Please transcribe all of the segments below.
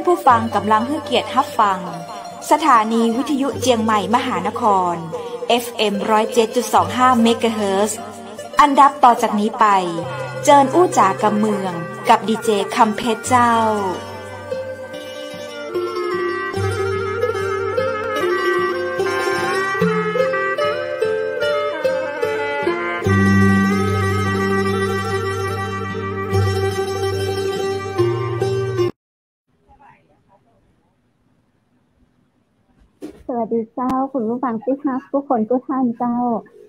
ผู้ฟังกำลังให้เกียรติรับฟังสถานีวิทยุเจียงใหม่มหานคร FM 107.25 เมกะเฮิรตซ์อันดับต่อจากนี้ไปเจิญอู้จ๋ากำเมืองกับดีเจคำเพชรเจ้าสวัสดีเจ้าคุณผู้ฟังที่รักทุกคนทุกท่านเจ้า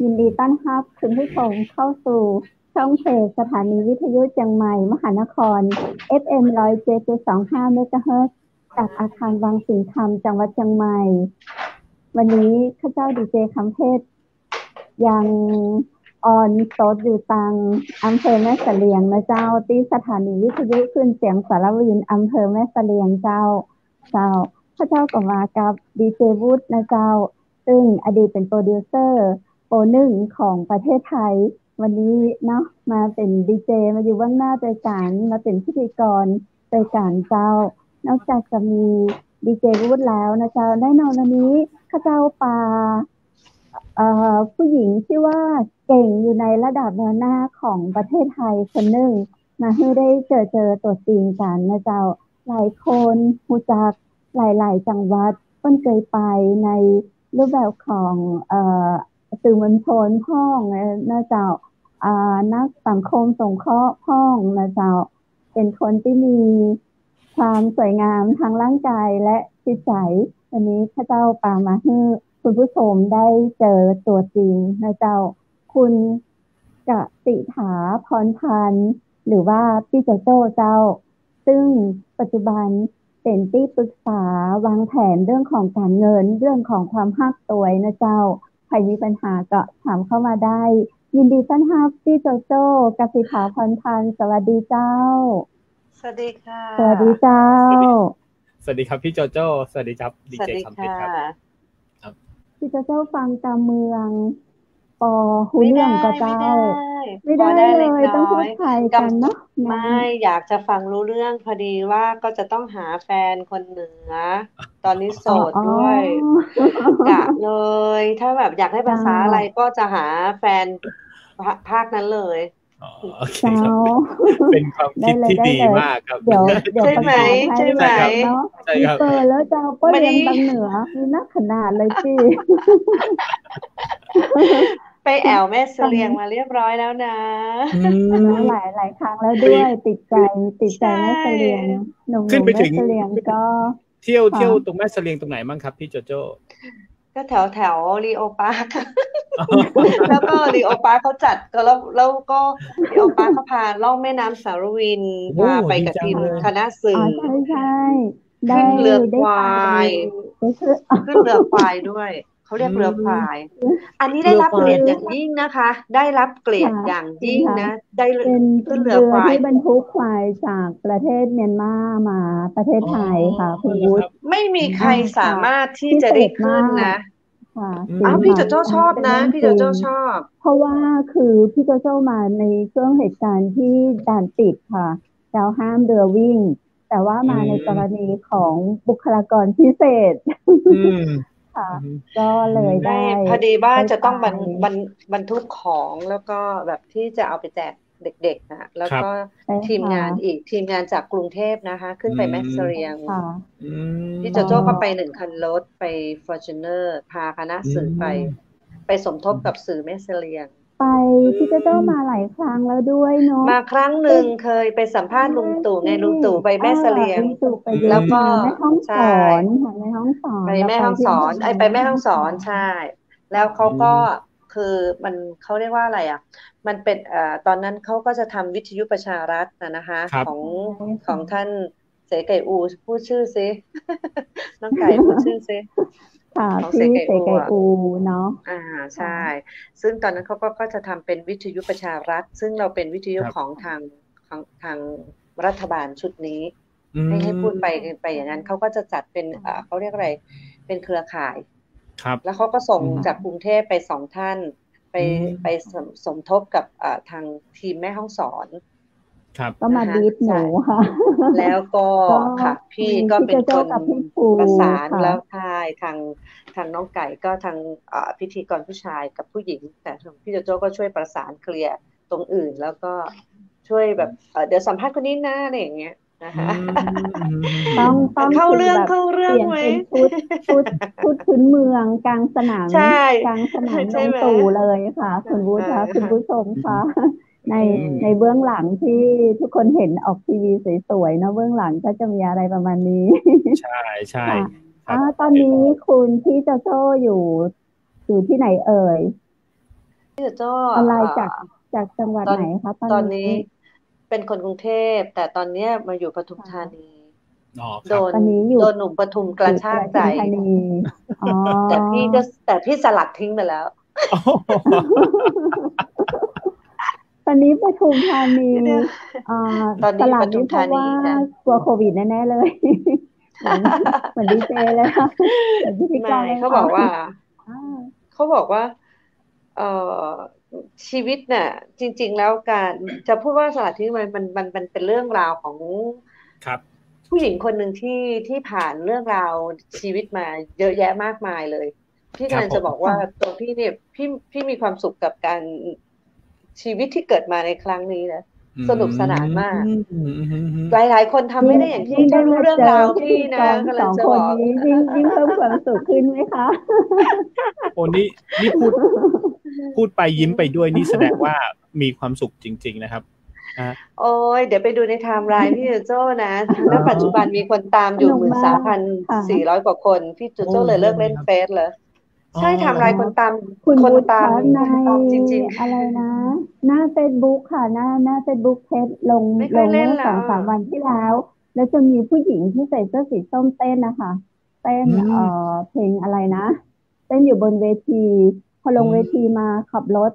ยินดีต้อนรับคุณผู้ชมเข้าสู่ช่องเพจสถานีวิทยุเชียงใหม่มหานคร FM 107.25 เมกะเฮิรตซ์จากอาคารวังสิงห์คำจังหวัดเชียงใหม่วันนี้ข้าเจ้าดีเจคำเพชรยังออนโซดอยู่ตังอำเภอแม่เสลียงนะเจ้าที่สถานีวิทยุคลื่นเสียงสารวินอำเภอแม่เสลียงเจ้าข้าเจ้าก็มากับดีเจวูดนะเจ้าซึ่งอดีตเป็นโปรดิวเซอร์โปรหนึ่งของประเทศไทยวันนี้เนาะมาเป็นดีเจมาอยู่เบื้องหน้ารายการมาเป็นพิธีกรรายการเจ้านอกจากจะมีดีเจวูดแล้วนะเจ้าแน่นอนวันนี้ข้าเจ้าปาผู้หญิงที่ว่าเก่งอยู่ในระดับแนวหน้าของประเทศไทยคนหนึ่งมาให้ได้เจอตัวจริงกันนะเจ้าหลายคนรู้จักหลายๆจังหวัดเพิ่นเคยไปในรูปแบบของสื่อมวลชนพ้องนะเจ้านักสังคมสงเคราะห์พ้องนะเจ้าเป็นคนที่มีความสวยงามทางร่างกายและจิตใจวันนี้ข้าเจ้าปามาให้คุณผู้ชมได้เจอตัวจริงนะเจ้าคุณกติฐาพรพันธ์หรือว่าพี่โจโจ้เจ้าซึ่งปัจจุบันเป็นที่ปรึกษาวางแผนเรื่องของการเงินเรื่องของความฮักตัวนะเจ้าใครมีปัญหาก็ถามเข้ามาได้ยินดีต้อนรับพี่โจโจ้กสิฐาพรพันธ์สวัสดีเจ้าสวัสดีค่ะสวัสดีเจ้าสวัสดีครับพี่โจโจ้สวัสดีครับดีเจคำเพชรครับพี่โจโจ้ฟังการเมืองปอหูเรื่องก็เจ้าไม่ได้เลยต้องพูดไทยกันเนาะไม่อยากจะฟังรู้เรื่องพอดีว่าก็จะต้องหาแฟนคนเหนือตอนนี้โสดด้วยกะเลยถ้าแบบอยากได้ภาษาอะไรก็จะหาแฟนภาคนั้นเลยโอเคครับเป็นความคิดที่ดีมากครับเดี๋ยวใช่ไหมใช่ไหมเนาะมีเปิดแล้วเจ้าก็เรียนทางเหนือมีนักขนาดเลยพี่ไปแอวแม่เสลียงมาเรียบร้อยแล้วนะหลายครั้งแล้วด้วยติดใจแม่เสลียงหนุ่มแม่เสลียงก็เที่ยวตรงแม่เสลียงตรงไหนบ้างครับพี่โจโจ้ก็แถวรีโอปาร์คแล้วก็รีโอปาร์คเขาจัดก็แล้วก็รีโอปาร์คเขาพาล่องแม่น้ำสารวินพาไปกับทีมคณะสื่อใช่ขึ้นเรือควายขึ้นเรือควายด้วยเขาเรียกเรือควายอันนี้ได้รับเกียรติอย่างยิ่งนะคะได้รับเกียรติอย่างยิ่งนะได้ขึ้นเรือควายที่บรรทุกควายจากประเทศเมียนมามาประเทศไทยค่ะคุณวุฒิไม่มีใครสามารถที่จะได้ขึ้นนะพี่โจโจ้ชอบนะพี่โจโจ้ชอบเพราะว่าคือพี่โจโจ้มาในช่วงเหตุการณ์ที่ด่านปิดค่ะแล้วห้ามเรือวิ่งแต่ว่ามาในกรณีของบุคลากรพิเศษค่ะก็เลยได้พอดีว่าจะต้องบรรทุกของแล้วก็แบบที่จะเอาไปแจกเด็กๆนะแล้วก็ทีมงานจากกรุงเทพนะคะขึ้นไปแม่เสลียงพี่โจโจ้ก็ไป1คันรถไป Fortuner พาคณะสื่อไปสมทบกับสื่อแม่เสลียงไปพี่โจโจ้มาหลายครั้งแล้วด้วยเนาะมาครั้งหนึ่งเคยไปสัมภาษณ์ลุงตู่ไงลุงตู่ไปแม่เสลียงแล้วก็แม่ห้องสอนไปแม่ห้องสอนไปแม่ห้องสอนใช่แล้วเขาก็คือมันเขาเรียกว่าอะไรอ่ะมันเป็นตอนนั้นเขาก็จะทำวิทยุประชารัฐนะคะของท่านเสไก่อูพูดชื่อซิน้องไก่พูดชื่อซิของเสไก่อูเนาะใช่ซึ่งตอนนั้นเขาก็จะทำเป็นวิทยุประชารัฐซึ่งเราเป็นวิทยุของทางรัฐบาลชุดนี้ให้พูดไปอย่างนั้นเขาก็จะจัดเป็นเขาเรียกอะไรเป็นเครือข่ายแล้วเขาก็ส่งจากกรุงเทพไป2ท่านไปสมทบกับทางทีมแม่ฮ่องสอน ก็มาบีทหนูค่ะแล้วก็ค่ะพี่ก็เป็นคนประสานแล้วทางน้องไก่ก็ทางพิธีกรผู้ชายกับผู้หญิงแต่พี่โจโจ้ก็ช่วยประสานเคลียร์ตรงอื่นแล้วก็ช่วยแบบเดี๋ยวสัมภาษณ์คนนี้นะอะไรอย่างเงี้ยนะคะต้องเข้าเรื่องไหมชุดพื้นเมืองกลางสนามลงตู่เลยค่ะคุณวุฒิค่ะคุณผู้ชมค่ะในเบื้องหลังที่ทุกคนเห็นออกทีวีสวยๆเนาะเบื้องหลังก็จะมีอะไรประมาณนี้ใช่ตอนนี้คุณพี่โจโจ้อยู่ที่ไหนเอ่ยพี่โจโจ้อะไรจากจังหวัดไหนคะตอนนี้เป็นคนกรุงเทพแต่ตอนนี้มาอยู่ปทุมธานีโดนหนุ่มปทุมกระชากใจแต่พี่สลัดทิ้งไปแล้วตอนนี้ปทุมธานีตลาดนี้เพราะว่ากลัวโควิดแน่ๆเลยเหมือนดีเจเลยค่ะไม่เขาบอกว่าชีวิตน่ะจริงๆแล้วการจะพูดว่าสลัดทิ้งมันเป็นเรื่องราวของผู้หญิงคนหนึ่งที่ผ่านเรื่องราวชีวิตมาเยอะแยะมากมายเลยพี่กำลังจะบอกว่าตัวพี่เนี่ยพี่มีความสุขกับการชีวิตที่เกิดมาในครั้งนี้นะสนุกสนานมากหลายคนทำไม่ได้อย่างที่ได้รู้เรื่องราวที่นะกำลังจะบอกยิ่งเพิ่มความสุขขึ้นไหมคะโอ้นี่พูดไปยิ้มไปด้วยนี่แสดงว่ามีความสุขจริงๆนะครับโอ้ยเดี๋ยวไปดูในไทม์ไลน์พี่โจโจ้นะแล้วปัจจุบันมีคนตามอยู่ 13,400 กว่าคนพี่โจโจ้เลยเลิกเล่นเฟซเลยใช่ไทม์ไลน์คนตามจริงๆอะไรนะหน้า Facebook ค่ะหน้า Facebook เพจลงเมื่อ 2-3 วันที่แล้วจะมีผู้หญิงที่ใส่เสื้อสีส้มเต้นนะคะเต้นเพลงอะไรนะเต้นอยู่บนเวทีพอลงเวทีมาขับรถ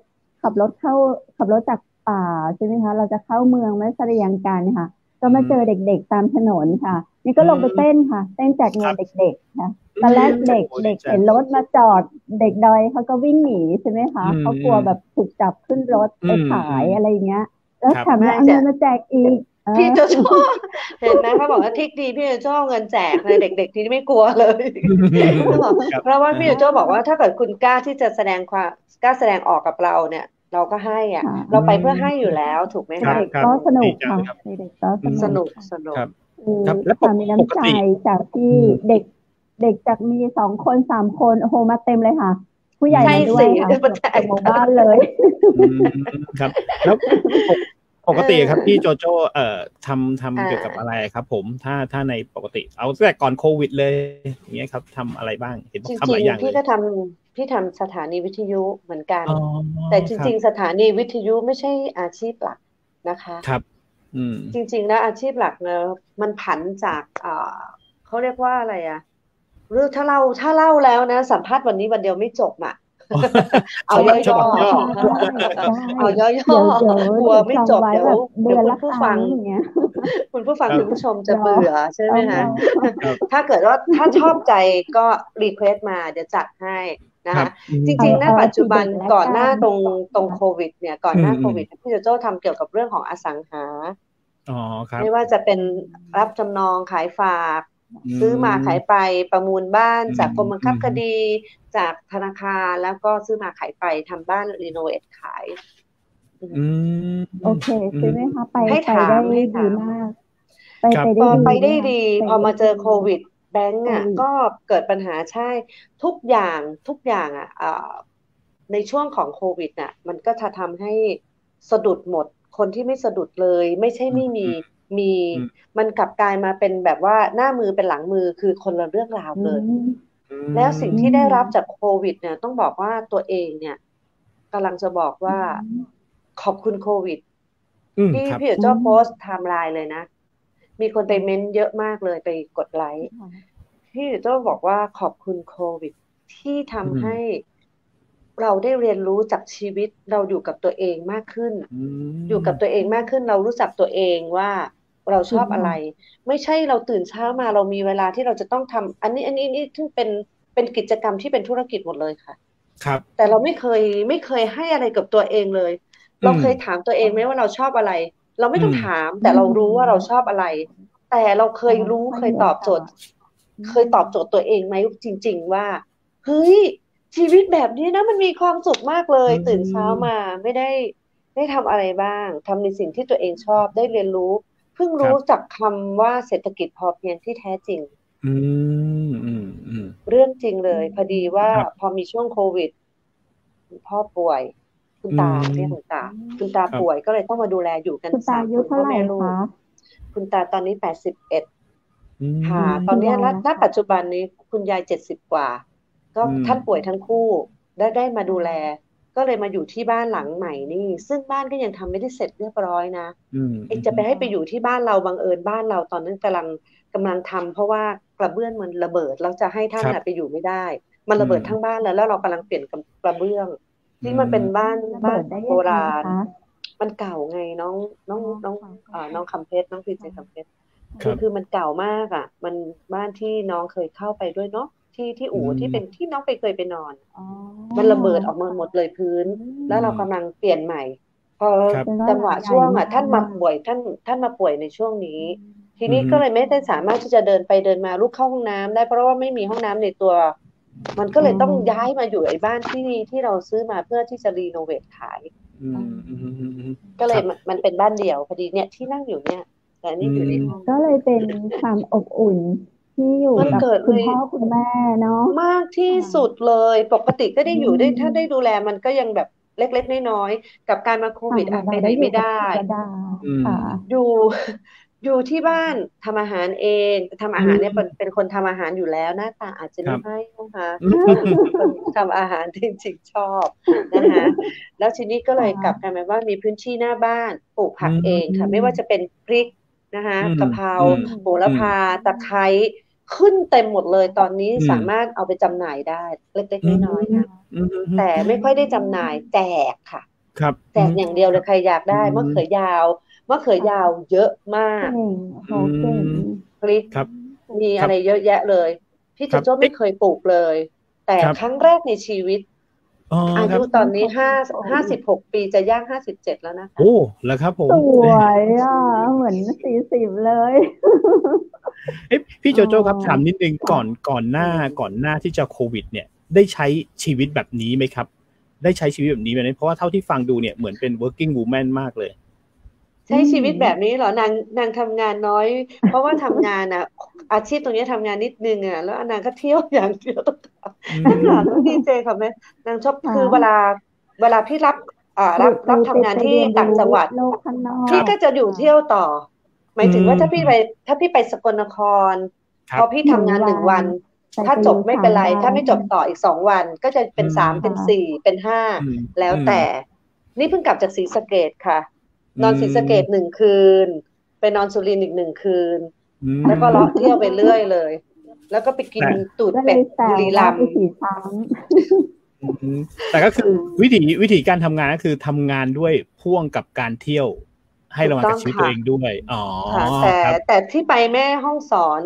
จากป่าใช่ไหมคะเราจะเข้าเมืองแม่เสรียงกันค่ะก็มาเจอเด็กๆตามถนนค่ะนี่ก็ลงไปเต้นค่ะเต้นแจกเงินเด็กๆค่ะตอนแรกเด็กเห็นรถมาจอดเด็กดอยเขาก็วิ่งหนีใช่ไหมคะเขากลัวแบบถูกจับขึ้นรถไปขายอะไรเงี้ยแล้วถามว่าเอาเงินมาแจกอีกพี่โจโจ้เห็นไหมเขาบอกว่าทิกดีพี่โจโจ้เงินแจกเลยเด็กๆที่ไม่กลัวเลยเพราะว่าพี่โจโจ้บอกว่าถ้าเกิดคุณกล้าที่จะแสดงออกกับเราเนี่ยเราก็ให้เราไปเพื่อให้อยู่แล้วถูกไหมคะก็สนุกค่ะเด็กก็สนุกแล้วมีน้ำใจจากที่เด็กจากมี2 คน 3 คนโอ้โหมาเต็มเลยค่ะผู้ใหญ่มาด้วยค่ะเต็มหมู่บ้านเลยครับแล้วปกติครับพี่โจโจ้ทำเกี่ยวกับอะไรครับผมถ้าในปกติเอาตั้งแต่ก่อนโควิดเลยอย่างเงี้ยครับทำอะไรบ้างเห็นทำหลายอย่างเลยพี่ทำสถานีวิทยุเหมือนกันแต่จริงๆสถานีวิทยุไม่ใช่อาชีพหลักนะคะครับจริงๆแล้วอาชีพหลักเนอะมันผันจากเขาเรียกว่าอะไรหรือถ้าเล่าแล้วนะสัมภาษณ์วันนี้วันเดียวไม่จบเอาย่อๆกลัวไม่จบเดี๋ยวคุณผู้ฟังคุณผู้ชมจะเบื่อใช่ไหมคะถ้าเกิดว่าถ้าชอบใจก็รีเควสต์มาเดี๋ยวจัดให้นะคะจริงๆณปัจจุบันก่อนหน้าตรงโควิดเนี่ยก่อนหน้าโควิดพี่โจโจ้ทำเกี่ยวกับเรื่องของอสังหาไม่ว่าจะเป็นรับจำนองขายฝากซื้อมาขายไปประมูลบ้านจากกรมบังคับคดีจากธนาคารแล้วก็ซื้อมาขายไปทำบ้านรีโนเวทขายโอเคใช่ไหมคะไปได้ดีมากไปได้ดีพอมาเจอโควิดแบงก์ก็เกิดปัญหาใช่ทุกอย่างในช่วงของโควิดมันก็จะทำให้สะดุดหมดคนที่ไม่สะดุดเลยไม่ใช่ไม่มีมันกลับกลายมาเป็นแบบว่าหน้ามือเป็นหลังมือคือคนละเรื่องราวเลยแล้วสิ่งที่ได้รับจากโควิดเนี่ยต้องบอกว่าตัวเองเนี่ยกำลังจะบอกว่าขอบคุณโควิดที่พี่โจ้โพสต์ไทม์ไลน์เลยนะมีคนไปเม้นเยอะมากเลยไปกดไลค์พี่โจ้บอกว่าขอบคุณโควิดที่ทำให้เราได้เรียนรู้จากชีวิตเราอยู่กับตัวเองมากขึ้นเรารู้จักตัวเองว่าเราชอบอะไรไม่ใช่เราตื่นเช้ามาเรามีเวลาที่เราจะต้องทำอันนี้ซึ่งเป็นกิจกรรมที่เป็นธุรกิจหมดเลยค่ะครับแต่เราไม่เคยให้อะไรกับตัวเองเลยเราเคยถามตัวเองไหมว่าเราชอบอะไร เราไม่ต้องถามแต่เรารู้ว่าเราชอบอะไรแต่เราเคยรู้เคยตอบโจทย์ตัวเองไหมจริงๆว่าเฮ้ยชีวิตแบบนี้นะมันมีความสุขมากเลยตื่นเช้ามาไม่ได้ทำอะไรบ้างทำในสิ่งที่ตัวเองชอบได้เรียนรู้เพิ่งรู้จักคำว่าเศรษฐกิจพอเพียงที่แท้จริงเรื่องจริงเลยพอดีว่าพอมีช่วงโควิดพ่อป่วยคุณตาคุณตาป่วยก็เลยต้องมาดูแลอยู่กัน3 คนพ่อแม่ลูกคุณตาตอนนี้81ค่ะตอนนี้ณปัจจุบันนี้คุณยาย70 กว่าก็ท่านป่วยทั้งคู่ได้มาดูแลก็เลยมาอยู่ที่บ้านหลังใหม่นี่ซึ่งบ้านก็ยังทำไม่ได้เสร็จเรียบร้อยนะจะไปให้ไปอยู่ที่บ้านเราบังเอิญบ้านเราตอนนั้นกำลังทำเพราะว่ากระเบื้องมันระเบิดเราจะให้ท่านไปอยู่ไม่ได้มันระเบิดทั้งบ้านแล้วเรากำลังเปลี่ยนกระเบื้องที่มันเป็นบ้านโบราณมันเก่าไงน้องคำเพชรน้องพีเจคำเพชรคือมันเก่ามากอ่ะมันบ้านที่น้องเคยเข้าไปด้วยเนาะที่อู่ที่เป็นที่น้องเคยไปนอนมันระเบิดออกมาหมดเลยพื้นแล้วเรากำลังเปลี่ยนใหม่พอจังหวะช่วงอ่ะท่านมาป่วยในช่วงนี้ทีนี้ก็เลยไม่ได้สามารถที่จะเดินไปเดินมาลุกเข้าห้องน้ำได้เพราะว่าไม่มีห้องน้ำในตัวมันก็เลยต้องย้ายมาอยู่ไอ้บ้านที่เราซื้อมาเพื่อที่จะรีโนเวทขายก็เลยมันเป็นบ้านเดี่ยวพอดีเนี่ยที่นั่งอยู่เนี่ยแต่นี่อยู่ในห้องก็เลยเป็นความอบอุ่นที่อยู่กับคุณพ่อคุณแม่เนาะมากที่สุดเลยปกติก็ได้อยู่ได้ถ้าได้ดูแลมันก็ยังแบบเล็กๆน้อยๆกับการมาโควิดไปไหนไม่ได้อยู่ที่บ้านทำอาหารเองทำอาหารเนี่ยเป็นคนทำอาหารอยู่แล้วหน้าตาอาจจะไม่ให้นะคะทำอาหารจริงๆชอบนะคะแล้วทีนี้ก็เลยกลับกลายเป็นว่ามีพื้นที่หน้าบ้านปลูกผักเองค่ะไม่ว่าจะเป็นพริกนะคะกะเพราโหระพาตะไคร้ขึ้นเต็มหมดเลยตอนนี้สามารถเอาไปจำหน่ายได้เล็กๆน้อยๆนะแต่ไม่ค่อยได้จำหน่ายแจกค่ะแจกอย่างเดียวเลยใครอยากได้มะเขือยาวเยอะมากพริกมีอะไรเยอะแยะเลยพี่โจโจ้ไม่เคยปลูกเลยแต่ครั้งแรกในชีวิตอายุตอนนี้56 ปีจะย่าง57แล้วนะคะโอ้แล้วครับผมสวยอ่ะเหมือน40เลยพี่โจโจ้ครับถามนิดนึงก่อนหน้าที่จะโควิดเนี่ยได้ใช้ชีวิตแบบนี้ไหมครับได้ใช้ชีวิตแบบนี้ไหมเพราะว่าเท่าที่ฟังดูเนี่ยเหมือนเป็น working woman มากเลยใช้ชีวิตแบบนี้เหรอนางทำงานน้อยเพราะว่าทำงานอ่ะอาชีพตรงนี้ทำงานนิดนึงอ่ะแล้วนางก็เที่ยวอย่างเดียวต้องถามพี่เจค่ะแม่นางชอบคือเวลาพี่รับทำงานที่ต่างจังหวัดพี่ก็จะอยู่เที่ยวต่อหมายถึงว่าถ้าพี่ไปสกลนครพอพี่ทำงาน1 วันถ้าจบไม่เป็นไรถ้าไม่จบต่ออีก2 วันก็จะเป็น3เป็น4เป็น5แล้วแต่นี่เพิ่งกลับจากศรีสะเกษค่ะนอนศรีสะเกษ1 คืนไปนอนสุรินทร์อีก1 คืนแล้วก็เลาะเที่ยวไปเรื่อยเลยแล้วก็ไปกินตูดเป็ดบุรีรัมย์แต่ก็คือวิธีการทำงานก็คือทำงานด้วยพ่วงกับการเที่ยวให้ระวังกับชีวิตตัวเองด้วยแต่ที่ไปแม่ห้องสอน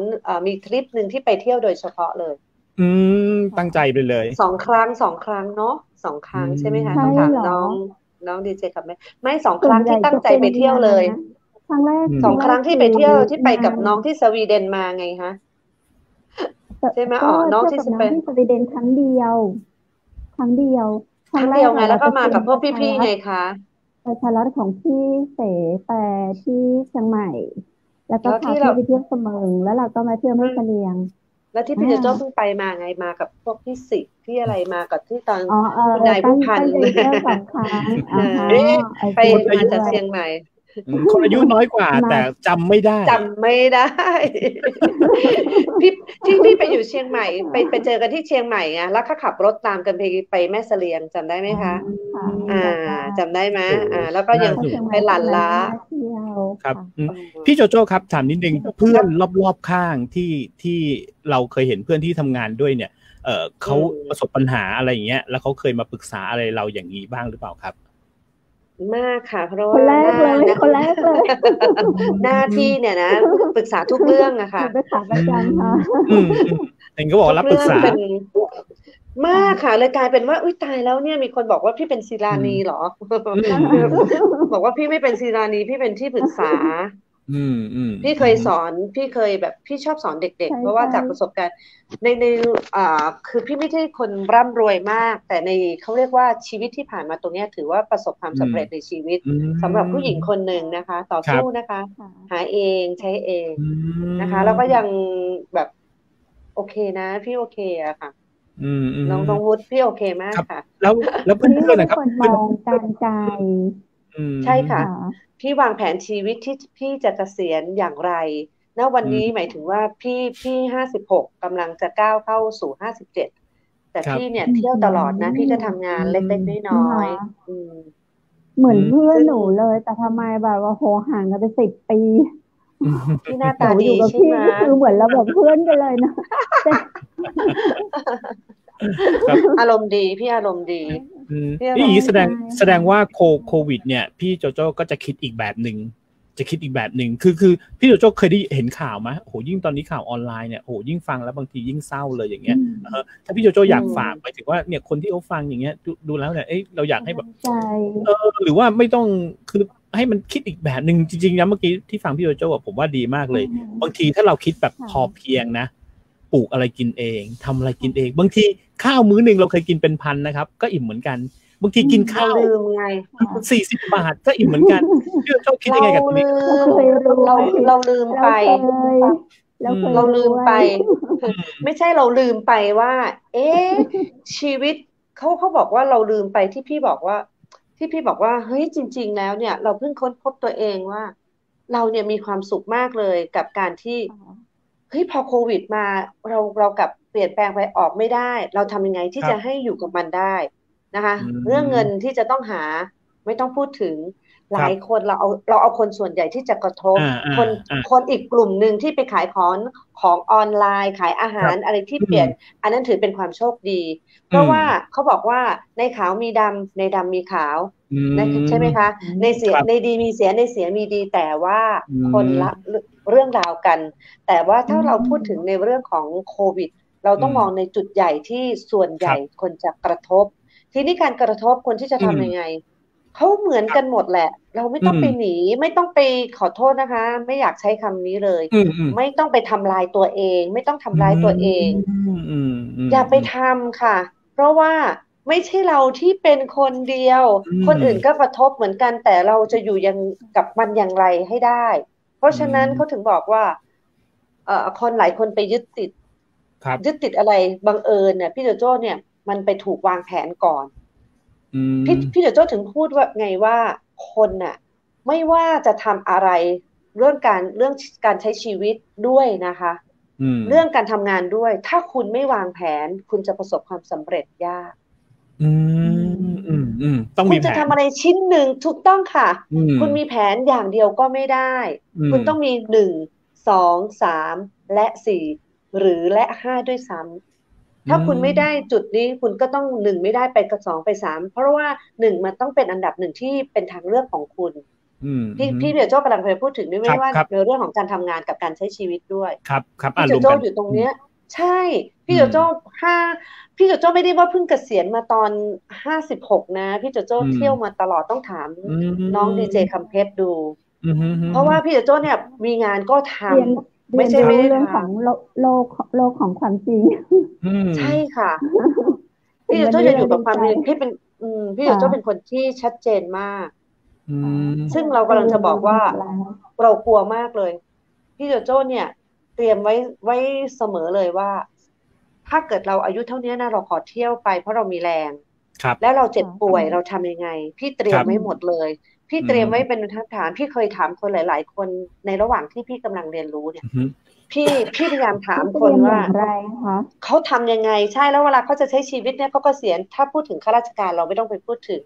มีทริปนึงที่ไปเที่ยวโดยเฉพาะเลยตั้งใจไปเลย2 ครั้งเนาะ2 ครั้งใช่ไหมคะต้องถามน้องดีเจกับไม่2 ครั้งที่ตั้งใจไปเที่ยวเลยครั้งแรก2 ครั้งที่ไปเที่ยวที่ไปกับน้องที่สวีเดนมาไงคะใช่ไหมน้องที่สวีเดนครั้งเดียวไงแล้วก็มากับพวกพี่ๆไงคะไปชาร์ลอตของพี่เสแต่ที่เชียงใหม่แล้วก็พาพี่ไปเที่ยวเสมิงแล้วเราก็มาเที่ยวแม่เสลียงแล้วที่พี่โจเพิ่งไปมาไงมากับพวกพี่สิที่อะไรมากับที่ตอนคุณนายผู้พัน2 ครั้งไปมาจากเชียงใหม่คนอายุน้อยกว่าแต่จำไม่ได้พี่ไปอยู่เชียงใหม่ไปเจอกันที่เชียงใหม่ไงแล้วก็ขับรถตามกันไปแม่เสลียงจำได้ไหมคะจำได้ไหมแล้วก็ยังไปหลั่นล้าครับพี่โจโจ้ครับถามนิดนึงเพื่อนรอบๆข้างที่เราเคยเห็นเพื่อนที่ทำงานด้วยเนี่ยเขาประสบปัญหาอะไรอย่างเงี้ยแล้วเขาเคยมาปรึกษาอะไรเราอย่างนี้บ้างหรือเปล่าครับมากค่ะเพราะว่าคนแรกเลยหน้าที่เนี่ยนะปรึกษาทุกเรื่องอะค่ะปรึกษาประจำค่ะเองก็บอกรับปรึกษา มากค่ะเลยกลายเป็นว่าอุ้ยตายแล้วเนี่ยมีคนบอกว่าพี่เป็นศิลานีเหรอบอกว่าพี่ไม่เป็นศิลานีพี่เป็นที่ปรึกษาพี่เคยสอนพี่เคยแบบพี่ชอบสอนเด็กๆเพราะว่าจากประสบการณ์ในคือพี่ไม่ใช่คนร่ำรวยมากแต่ในเขาเรียกว่าชีวิตที่ผ่านมาตรงนี้ถือว่าประสบความสำเร็จในชีวิตสำหรับผู้หญิงคนหนึ่งนะคะต่อสู้นะคะหาเองใช้เองนะคะแล้วก็ยังแบบโอเคนะพี่โอเคอะค่ะน้องวุฒิพี่โอเคมากค่ะแล้วเพื่อนๆนะครับมองการใจใช่ค่ะพี่วางแผนชีวิตที่พี่จะเกษียณอย่างไรณวันนี้หมายถึงว่าพี่56กำลังจะก้าวเข้าสู่57แต่พี่เนี่ยเที่ยวตลอดนะพี่ก็ทำงานเล็กๆน้อยๆเหมือนเพื่อนหนูเลยแต่ทำไมแบบว่าโหห่างกันไป10 ปีพี่หน้าตาดีใช่ไหมคือเหมือนเราแบบเพื่อนกันเลยนะอารมณ์ดีพี่อารมณ์ดีนี่แสดงว่าโควิดเนี่ยพี่โจโจ้ก็จะคิดอีกแบบหนึ่งคือพี่โจโจ้เคยได้เห็นข่าวไหมโอ้โหยิ่งตอนนี้ข่าวออนไลน์เนี่ยโอ้โหยิ่งฟังแล้วบางทียิ่งเศร้าเลยอย่างเงี้ยถ้าพี่โจโจ้อยากฝากไปถึงว่าเนี่ยคนที่เขาฟังอย่างเงี้ยดูแล้วเนี่ยเราอยากให้แบบหรือว่าไม่ต้องคือให้มันคิดอีกแบบหนึ่งจริงๆนะเมื่อกี้ที่ฟังพี่โจโจ้ผมว่าดีมากเลยบางทีถ้าเราคิดแบบพอเพียงนะปลูกอะไรกินเองทำอะไรกินเองบางทีข้าวมื้อนึงเราเคยกินเป็นพันนะครับก็อิ่มเหมือนกันบางทีกินข้าวลืมไง40 บาทก็อิ่มเหมือนกันพี่โจโจ้คิดยังไงกับตรงนี้เราลืมไปเราลืมไปไม่ใช่เราลืมไปว่าชีวิตเขาบอกว่าเราลืมไปที่พี่บอกว่าเฮ้ยจริงๆแล้วเนี่ยเราเพิ่งค้นพบตัวเองว่าเราเนี่ยมีความสุขมากเลยกับการที่เฮ้ยพอโควิดมาเรากลับเปลี่ยนแปลงไปออกไม่ได้เราทำยังไงที่จะให้อยู่กับมันได้นะคะเรื่องเงินที่จะต้องหาไม่ต้องพูดถึงหลายคนเราเอาคนส่วนใหญ่ที่จะกระทบคนอีกกลุ่มหนึ่งที่ไปขายของออนไลน์ขายอาหารอะไรที่เปลี่ยนอันนั้นถือเป็นความโชคดีเพราะว่าเขาบอกว่าในขาวมีดำในดำมีขาวใช่ไหมคะในดีมีเสียในเสียมีดีแต่ว่าคนละเรื่องราวกันแต่ว่าถ้าเราพูดถึงในเรื่องของโควิดเราต้องมองในจุดใหญ่ที่ส่วนใหญ่คนจะกระทบทีนี้การกระทบคนที่จะทำยังไงเขาเหมือนกันหมดแหละเราไม่ต้องไปหนีไม่ต้องไปขอโทษนะคะไม่อยากใช้คำนี้เลยไม่ต้องไปทำลายตัวเองไม่ต้องทำร้ายตัวเองอย่าไปทำค่ะเพราะว่าไม่ใช่เราที่เป็นคนเดียวคนอื่นก็กระทบเหมือนกันแต่เราจะอยู่ยังกับมันอย่างไรให้ได้เพราะฉะนั้นเขาถึงบอกว่าคนหลายคนไปยึดติดอะไรบังเอิญเนี่ยพี่โจโจ้เนี่ยมันไปถูกวางแผนก่อนพี่โจโจ้ถึงพูดว่าไงว่าคนน่ะไม่ว่าจะทำอะไรเรื่องการใช้ชีวิตด้วยนะคะเรื่องการทำงานด้วยถ้าคุณไม่วางแผนคุณจะประสบความสำเร็จยากต้องมีแผนคุณจะทำอะไรชิ้นหนึ่งถูกต้องค่ะคุณมีแผนอย่างเดียวก็ไม่ได้คุณต้องมี1 2 3และ4หรือและ5ด้วยซ้ำถ้าคุณไม่ได้จุดนี้คุณก็ต้อง1ไม่ได้ไปกับ2ไป3เพราะว่า1มันต้องเป็นอันดับ1ที่เป็นทางเลือกของคุณพี่เดี๋ยวโจ้กำลังพูดถึงด้วยไม่ว่าในเรื่องของการทำงานกับการใช้ชีวิตด้วยครับพี่โจ้อยู่ตรงเนี้ยใช่พี่โจ้พี่โจโจ้ไม่ได้ว่าเพิ่งเกษียณมาตอน56นะพี่โจโจ้เที่ยวมาตลอดต้องถามน้องดีเจคำเพชรดูเพราะว่าพี่โจโจ้เนี่ยมีงานก็ทำไม่ใช่ไม่ได้เรื่องของโลกของความจริงใช่ค่ะพี่โจโจ้จะอยู่กับความจริงพี่โจโจ้เป็นคนที่ชัดเจนมากซึ่งเรากำลังจะบอกว่าเรากลัวมากเลยพี่โจโจ้เนี่ยเตรียมไว้เสมอเลยว่าถ้าเกิดเราอายุเท่านี้นะเราขอเที่ยวไปเพราะเรามีแรงแล้วเราเจ็บป่วยเราทำยังไงพี่เตรียมไว้หมดเลยพี่เตรียมไว้เป็นบรรทัดฐานพี่เคยถามคนหลายๆคนในระหว่างที่พี่กำลังเรียนรู้เนี่ยพี่พยายามถามคนว่าเขาทำยังไงใช่แล้วเวลาเขาจะใช้ชีวิตเนี่ยเขาก็เสียถ้าพูดถึงข้าราชการเราไม่ต้องไปพูดถึง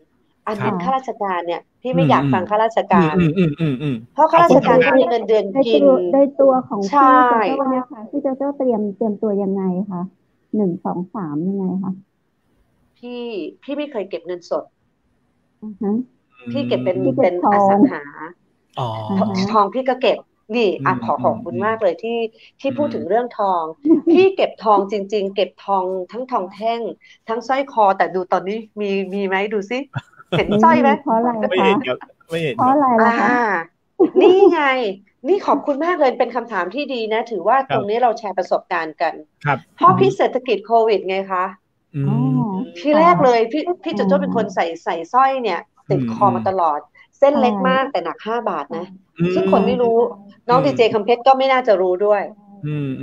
อันเป็นข้าราชการเนี่ยพี่ไม่อยากฟังข้าราชการเพราะข้าราชการเขามีเงินเดือนกินได้ตัวของพี่โจโจ้เนี่ยค่ะพี่โจโจ้เตรียมตัวยังไงคะ1 2 3ยังไงคะพี่ไม่เคยเก็บเงินสดพี่เก็บเป็นอสังหาทองพี่ก็เก็บ นี่ขอบคุณมากเลยที่พูดถึงเรื่องทองพี่เก็บทองจริงๆเก็บทองทั้งทองแท่งทั้งสร้อยคอแต่ดูตอนนี้มีไหมดูซิเห็นสร้อยไหมเพราะอะไรไม่เห็นครับไม่เห็นเพราะอะไรล่ะคะนี่ไงนี่ขอบคุณมากเลยเป็นคำถามที่ดีนะถือว่าตรงนี้เราแชร์ประสบการณ์กันเพราะพี่เศรษฐกิจโควิดไงคะที่แรกเลยพี่โจโจ้เป็นคนใส่สร้อยเนี่ยติดคอมาตลอดเส้นเล็กมากแต่หนัก5 บาทนะซึ่งคนไม่รู้น้องดีเจคัมเพชรก็ไม่น่าจะรู้ด้วย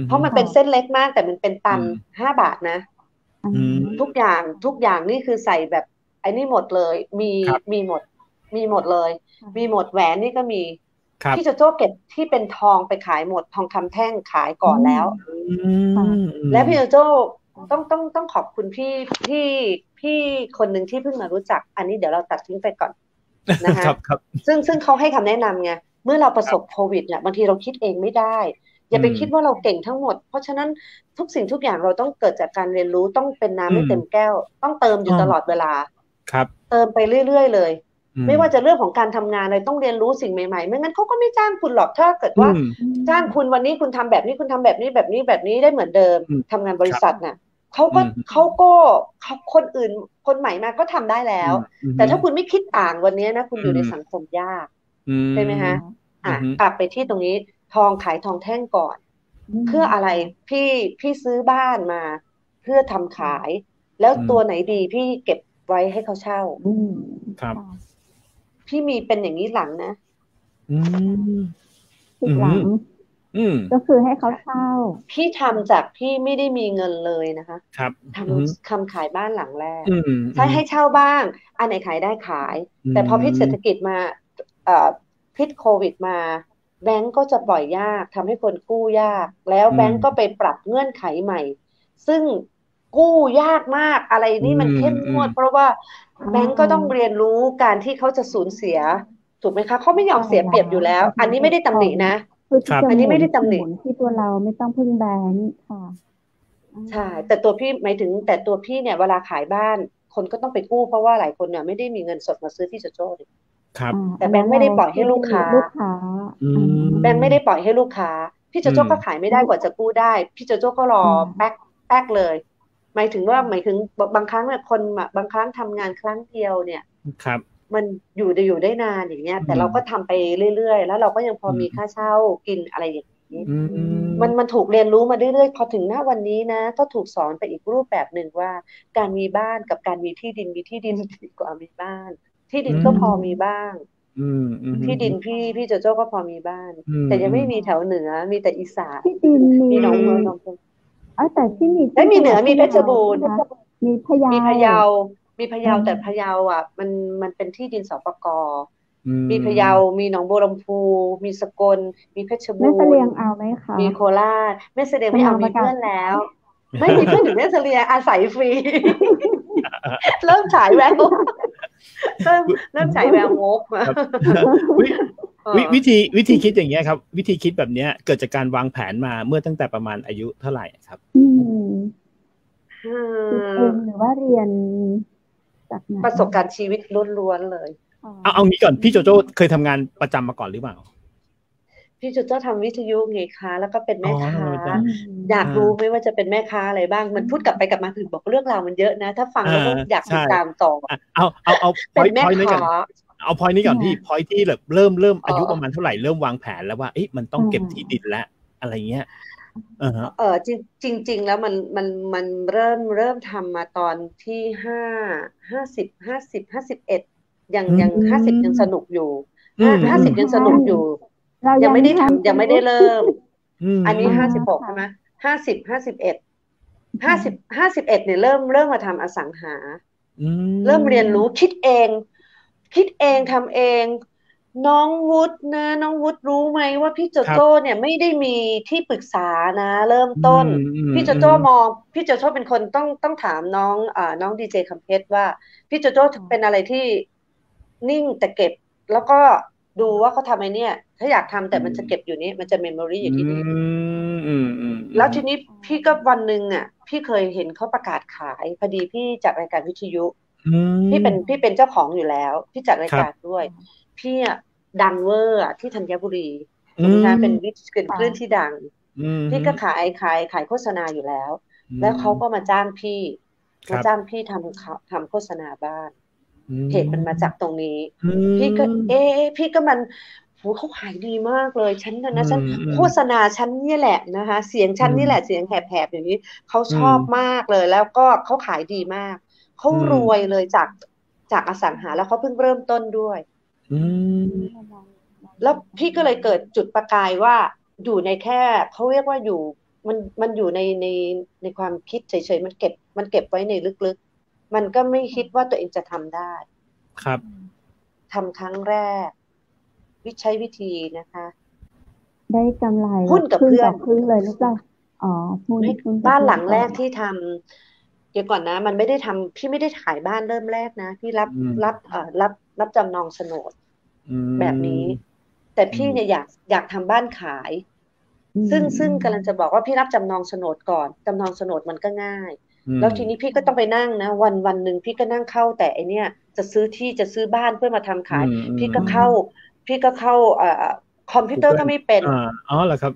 เพราะมันเป็นเส้นเล็กมากแต่มันเป็นตัน5 บาทนะทุกอย่างนี่คือใส่แบบไอ้นี่หมดเลยมีหมดเลยมีหมดแหวนนี่ก็มีพี่โจโจ้เก็บที่เป็นทองไปขายหมดทองคำแท่งขายก่อนแล้วและพี่โจโจ้ต้องขอบคุณพี่คนหนึ่งที่เพิ่งมารู้จักอันนี้เดี๋ยวเราตัดทิ้งไปก่อนนะคะซึ่งเขาให้คำแนะนำไงเมื่อเราประสบโควิดเนี่ยบางทีเราคิดเองไม่ได้อย่าไปคิดว่าเราเก่งทั้งหมดเพราะฉะนั้นทุกสิ่งทุกอย่างเราต้องเกิดจากการเรียนรู้ต้องเป็นน้ำไม่เต็มแก้วต้องเติมอยู่ตลอดเวลาเติมไปเรื่อยๆเลยไม่ว่าจะเรื่องของการทำงานอะไรต้องเรียนรู้สิ่งใหม่ๆไม่งั้นเขาก็ไม่จ้างคุณหรอกถ้าเกิดว่าจ้างคุณวันนี้คุณทำแบบนี้คุณทำแบบนี้ได้เหมือนเดิมทำงานบริษัทน่ะเขาก็คนอื่นคนใหม่มาก็ทำได้แล้วแต่ถ้าคุณไม่คิดต่างวันนี้นะคุณอยู่ในสังคมยากใช่ไหมฮะกลับไปที่ตรงนี้ทองขายทองแท่งก่อนเพื่ออะไรพี่ซื้อบ้านมาเพื่อทำขายแล้วตัวไหนดีพี่เก็บไว้ให้เขาเช่าครับพี่มีเป็นอย่างนี้หลังนะอีกหลังก็คือให้เขาเช่าพี่ทำจากพี่ไม่ได้มีเงินเลยนะคะครับทำขายบ้านหลังแรกใช่ให้เช่าบ้างอันไหนขายได้ขายแต่พอพิษเศรษฐกิจมาพิษโควิดมาแบงก์ก็จะปล่อยยากทำให้คนกู้ยากแล้วแบงก์ก็ไปปรับเงื่อนไขใหม่ซึ่งกู้ยากมากอะไรนี่มันเข้มงวดเพราะว่าแบงก์ก็ต้องเรียนรู้การที่เขาจะสูญเสียถูกไหมคะเขาไม่ยอมเสียเปรียบอยู่แล้วอันนี้ไม่ได้ตำหนินะอันนี้ไม่ได้ตำหนิที่ตัวเราไม่ต้องพึ่งแบงก์ค่ะใช่แต่ตัวพี่หมายถึงแต่ตัวพี่เนี่ยเวลาขายบ้านคนก็ต้องไปกู้เพราะว่าหลายคนเนี่ยไม่ได้มีเงินสดมาซื้อที่โจโจ้เลยครับแต่แบงก์ไม่ได้ปล่อยให้ลูกค้าแบงก์ไม่ได้ปล่อยให้ลูกค้าพี่โจโจ้ก็ขายไม่ได้กว่าจะกู้ได้พี่โจโจ้ก็รอแป๊กเลยหมายถึงบางครั้งเนี่ยคนบางครั้งทำงานครั้งเดียวเนี่ยครับมันอยู่ได้นานอย่างเงี้ยแต่เราก็ทำไปเรื่อยๆแล้วเราก็ยังพอมีค่าเช่ากินอะไรอย่างนี้มันถูกเรียนรู้มาเรื่อยๆพอถึงหน้าวันนี้นะก็ถูกสอนไปอีกรูปแบบหนึ่งว่าการมีบ้านกับการมีที่ดินดีกว่ามีบ้านที่ดินก็พอมีบ้างที่ดินพี่โจโจ้ก็พอมีบ้านแต่ยังไม่มีแถวเหนือมีแต่อีสานที่ดินมีหนองเมืองแต่ที่มีไม่มีเหนือมีเพชรบูรณ์มีพะเยาแต่พะเยาอ่ะมันเป็นที่ดินสปก.มีพะเยามีหนองบัวลำพูมีสกลมีเพชรบูรณ์แม่เสลียงเอาไหมคะมีโคราชแม่เสลียงไม่เอามีเพื่อนแล้วไม่มีเพื่อนถึงแม่เสลียงอาศัยฟรีเริ่มฉายแววเริ่มฉายแววงกมาวิธีคิดอย่างเงี้ยครับวิธีคิดแบบเนี้ยเกิดจากการวางแผนมาเมื่อตั้งแต่ประมาณอายุเท่าไหร่ครับหรือว่าเรียนจากประสบการณ์ชีวิตล้วนๆเลยเอางี้ก่อนพี่โจโจ้เคยทำงานประจำมาก่อนหรือเปล่าพี่โจโจ้ทำวิทยุไงคะแล้วก็เป็นแม่ค้าอยากรู้ไม่ว่าจะเป็นแม่ค้าอะไรบ้างมันพูดกลับไปกลับมาถึงบอกเรื่องราวมันเยอะนะถ้าฟังแล้วก็อยากติดตามต่อเอาเป็นแม่ค้าเอาพอยนี้ก่อนพี่พอยที่แบบเริ่มอายุประมาณเท่าไหร่เริ่มวางแผนแล้วว่าเอ๊ะมันต้องเก็บที่ดินแล้วอะไรเงี้ยจริงแล้วมันเริ่มทำมาตอนที่51ยัง50ยังสนุกอยู่50ยังสนุกอยู่ยังไม่ได้ทำยังไม่ได้เริ่มอันนี้56ใช่ไหม51เนี่ยเริ่มมาทำอสังหาเริ่มเรียนรู้คิดเองทำเองน้องวุฒิรู้ไหมว่าพี่โจโจ้เนี่ยไม่ได้มีที่ปรึกษานะเริ่มต้นพี่โจโจ้พี่โจโจ้เป็นคนต้องถามน้องดีเจคัมเพชรว่าพี่โจโจ้เป็นอะไรที่นิ่งแต่เก็บแล้วก็ดูว่าเขาทำไอ้เนี่ยถ้าอยากทำแต่มันจะเก็บอยู่นี่มันจะเมมโมรี่อยู่ที่นี่แล้วทีนี้พี่ก็วันหนึ่งอ่ะพี่เคยเห็นเขาประกาศขายพอดีพี่จัดรายการวิทยุพี่เป็นเจ้าของอยู่แล้วพี่จัดรายการด้วยพี่ดังเวอร์ที่ธัญบุรี ถูกไหมคะเป็นคลื่นที่ดังพี่ก็ขายโฆษณาอยู่แล้วแล้วเขาก็มาจ้างพี่ทำโฆษณาบ้านเหตุมันมาจากตรงนี้พี่ก็พี่ก็มันเขาขายดีมากเลยฉันโฆษณาฉันนี่แหละนะคะเสียงฉันนี่แหละเสียงแหบๆอย่างนี้เขาชอบมากเลยแล้วก็เขาขายดีมากเขารวยเลยจากอสังหาแล้วเขาเพิ่งเริ่มต้นด้วยแล้วพี่ก็เลยเกิดจุดประกายว่าอยู่ในแค่เขาเรียกว่าอยู่มันอยู่ในความคิดเฉยๆมันเก็บไว้ในลึกๆมันก็ไม่คิดว่าตัวเองจะทำได้ครับทำครั้งแรกใช้วิธีนะคะได้กำไรหุ้นกับเพื่อนเลยหรือเปล่าหุ้นบ้านหลังแรกที่ทำเดี๋ยวก่อนนะมันไม่ได้ทำพี่ไม่ได้ขายบ้านเริ่มแรกนะพี่รับจำนองโฉนดแบบนี้แต่พี่เนี่ยอยากทำบ้านขายซึ่งกำลังจะบอกว่าพี่รับจำนองโฉนดก่อนจำนองโฉนดมันก็ง่ายแล้วทีนี้พี่ก็ต้องไปนั่งนะวันหนึ่งพี่ก็นั่งเข้าแต่ไอเนี้ยจะซื้อบ้านเพื่อมาทำขายพี่ก็เข้าคอมพิวเตอร์ก็ไม่เป็นเหรอครับ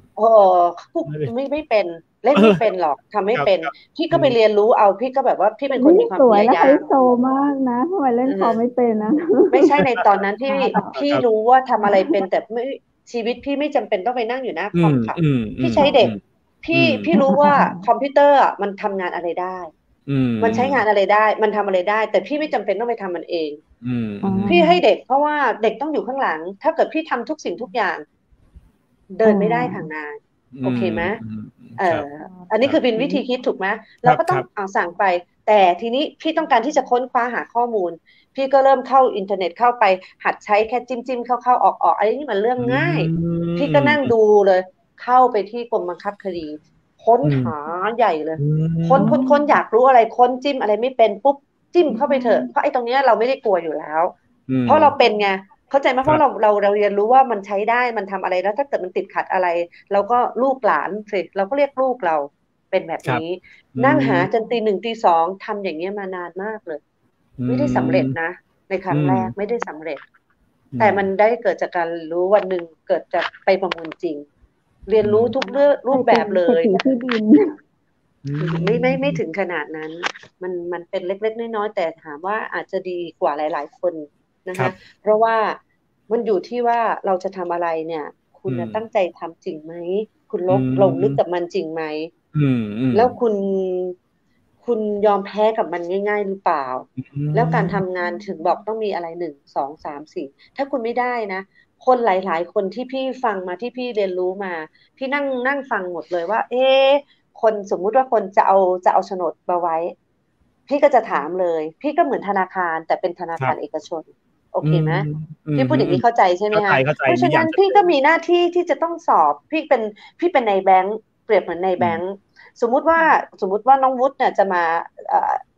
ไม่เป็นเล่นไม่เป็นหรอกทำไม่เป็นพี่ก็ไปเรียนรู้เอาพี่ก็แบบว่าพี่เป็นคนมีความพยายามสวยและไฮโซมากนะทำไมเล่นคอมไม่เป็นนะไม่ใช่ในตอนนั้นพี่รู้ว่าทำอะไรเป็นแต่ไม่ชีวิตพี่ไม่จำเป็นต้องไปนั่งอยู่หน้าคอมค่ะพี่ใช้เด็กพี่รู้ว่าคอมพิวเตอร์มันทำงานอะไรได้มันใช้งานอะไรได้มันทำอะไรได้แต่พี่ไม่จำเป็นต้องไปทำมันเองพี่ให้เด็กเพราะว่าเด็กต้องอยู่ข้างหลังถ้าเกิดพี่ทำทุกสิ่งทุกอย่างเดินไม่ได้ทางนานโอเคไหมอันนี้คือเป็นวิธีคิดถูกไหมเราก็ต้องเอาสั่งไปแต่ทีนี้พี่ต้องการที่จะค้นคว้าหาข้อมูลพี่ก็เริ่มเข้าอินเทอร์เน็ตเข้าไปหัดใช้แค่จิ้มเข้าออกอะไรนี่มันเรื่องง่ายพี่ก็นั่งดูเลยเข้าไปที่กรมบังคับคดีค้นหาใหญ่เลยค้นอยากรู้อะไรค้นจิ้มอะไรไม่เป็นปุ๊บจิ้มเข้าไปเถอะเพราะไอ้ตรงนี้เราไม่ได้กลัวอยู่แล้วเพราะเราเป็นไงเข้าใจไหมเพราะเราเรียนรู้ว่ามันใช้ได้มันทำอะไรแล้วถ้าเกิดมันติดขัดอะไรเราก็ลูกหลานสิเราก็เรียกลูกเราเป็นแบบนี้นั่งหาจนตี 1 ตี 2ทำอย่างเงี้ยมานานมากเลยไม่ได้สำเร็จนะในครั้งแรกไม่ได้สำเร็จแต่มันได้เกิดจากการรู้วันหนึ่งเกิดจากไปประมูลจริงเรียนรู้ทุกรูปแบบเลยไม่ถึงขนาดนั้นมันเป็นเล็กๆน้อยๆแต่ถามว่าอาจจะดีกว่าหลายๆคนนะคะเพราะว่ามันอยู่ที่ว่าเราจะทำอะไรเนี่ยคุณตั้งใจทำจริงไหมคุณลงลึกกับมันจริงไหมแล้วคุณยอมแพ้กับมันง่ายๆหรือเปล่าแล้วการทำงานถึงบอกต้องมีอะไร1 2 3 4ถ้าคุณไม่ได้นะคนหลายๆคนที่พี่ฟังมาที่พี่เรียนรู้มาพี่นั่งฟังหมดเลยว่าคนสมมุติว่าคนจะเอาโฉนดมาไว้พี่ก็จะถามเลยพี่ก็เหมือนธนาคารแต่เป็นธนาคารเอกชนโอเคไหมพี่พูดอย่างนี้เข้าใจใช่ไหมคะเพราะฉะนั้นพี่ก็มีหน้าที่ที่จะต้องสอบพี่เป็นในแบงค์เปรียบเหมือนในแบงค์สมมุติว่าน้องวุฒิเนี่ยจะมา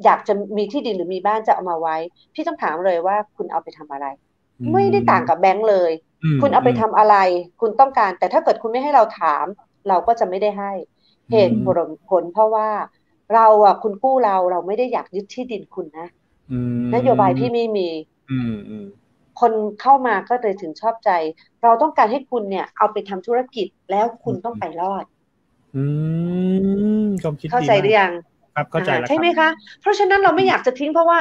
อยากจะมีที่ดินหรือมีบ้านจะเอามาไว้พี่ต้องถามเลยว่าคุณเอาไปทำอะไรไม่ได้ต่างกับแบงค์เลยคุณเอาไปทำอะไรคุณต้องการแต่ถ้าเกิดคุณไม่ให้เราถามเราก็จะไม่ได้ให้เหตุผลเพราะว่าเราคุณกู้เราไม่ได้อยากยึดที่ดินคุณนะนโยบายพี่ไม่มีคนเข้ามาก็เลยถึงชอบใจเราต้องการให้คุณเนี่ยเอาไปทำธุรกิจแล้วคุณต้องไปรอดเข้าใจหรือยังครับเข้าใจแล้วใช่ไหมคะเพราะฉะนั้นเราไม่อยากจะทิ้งเพราะว่า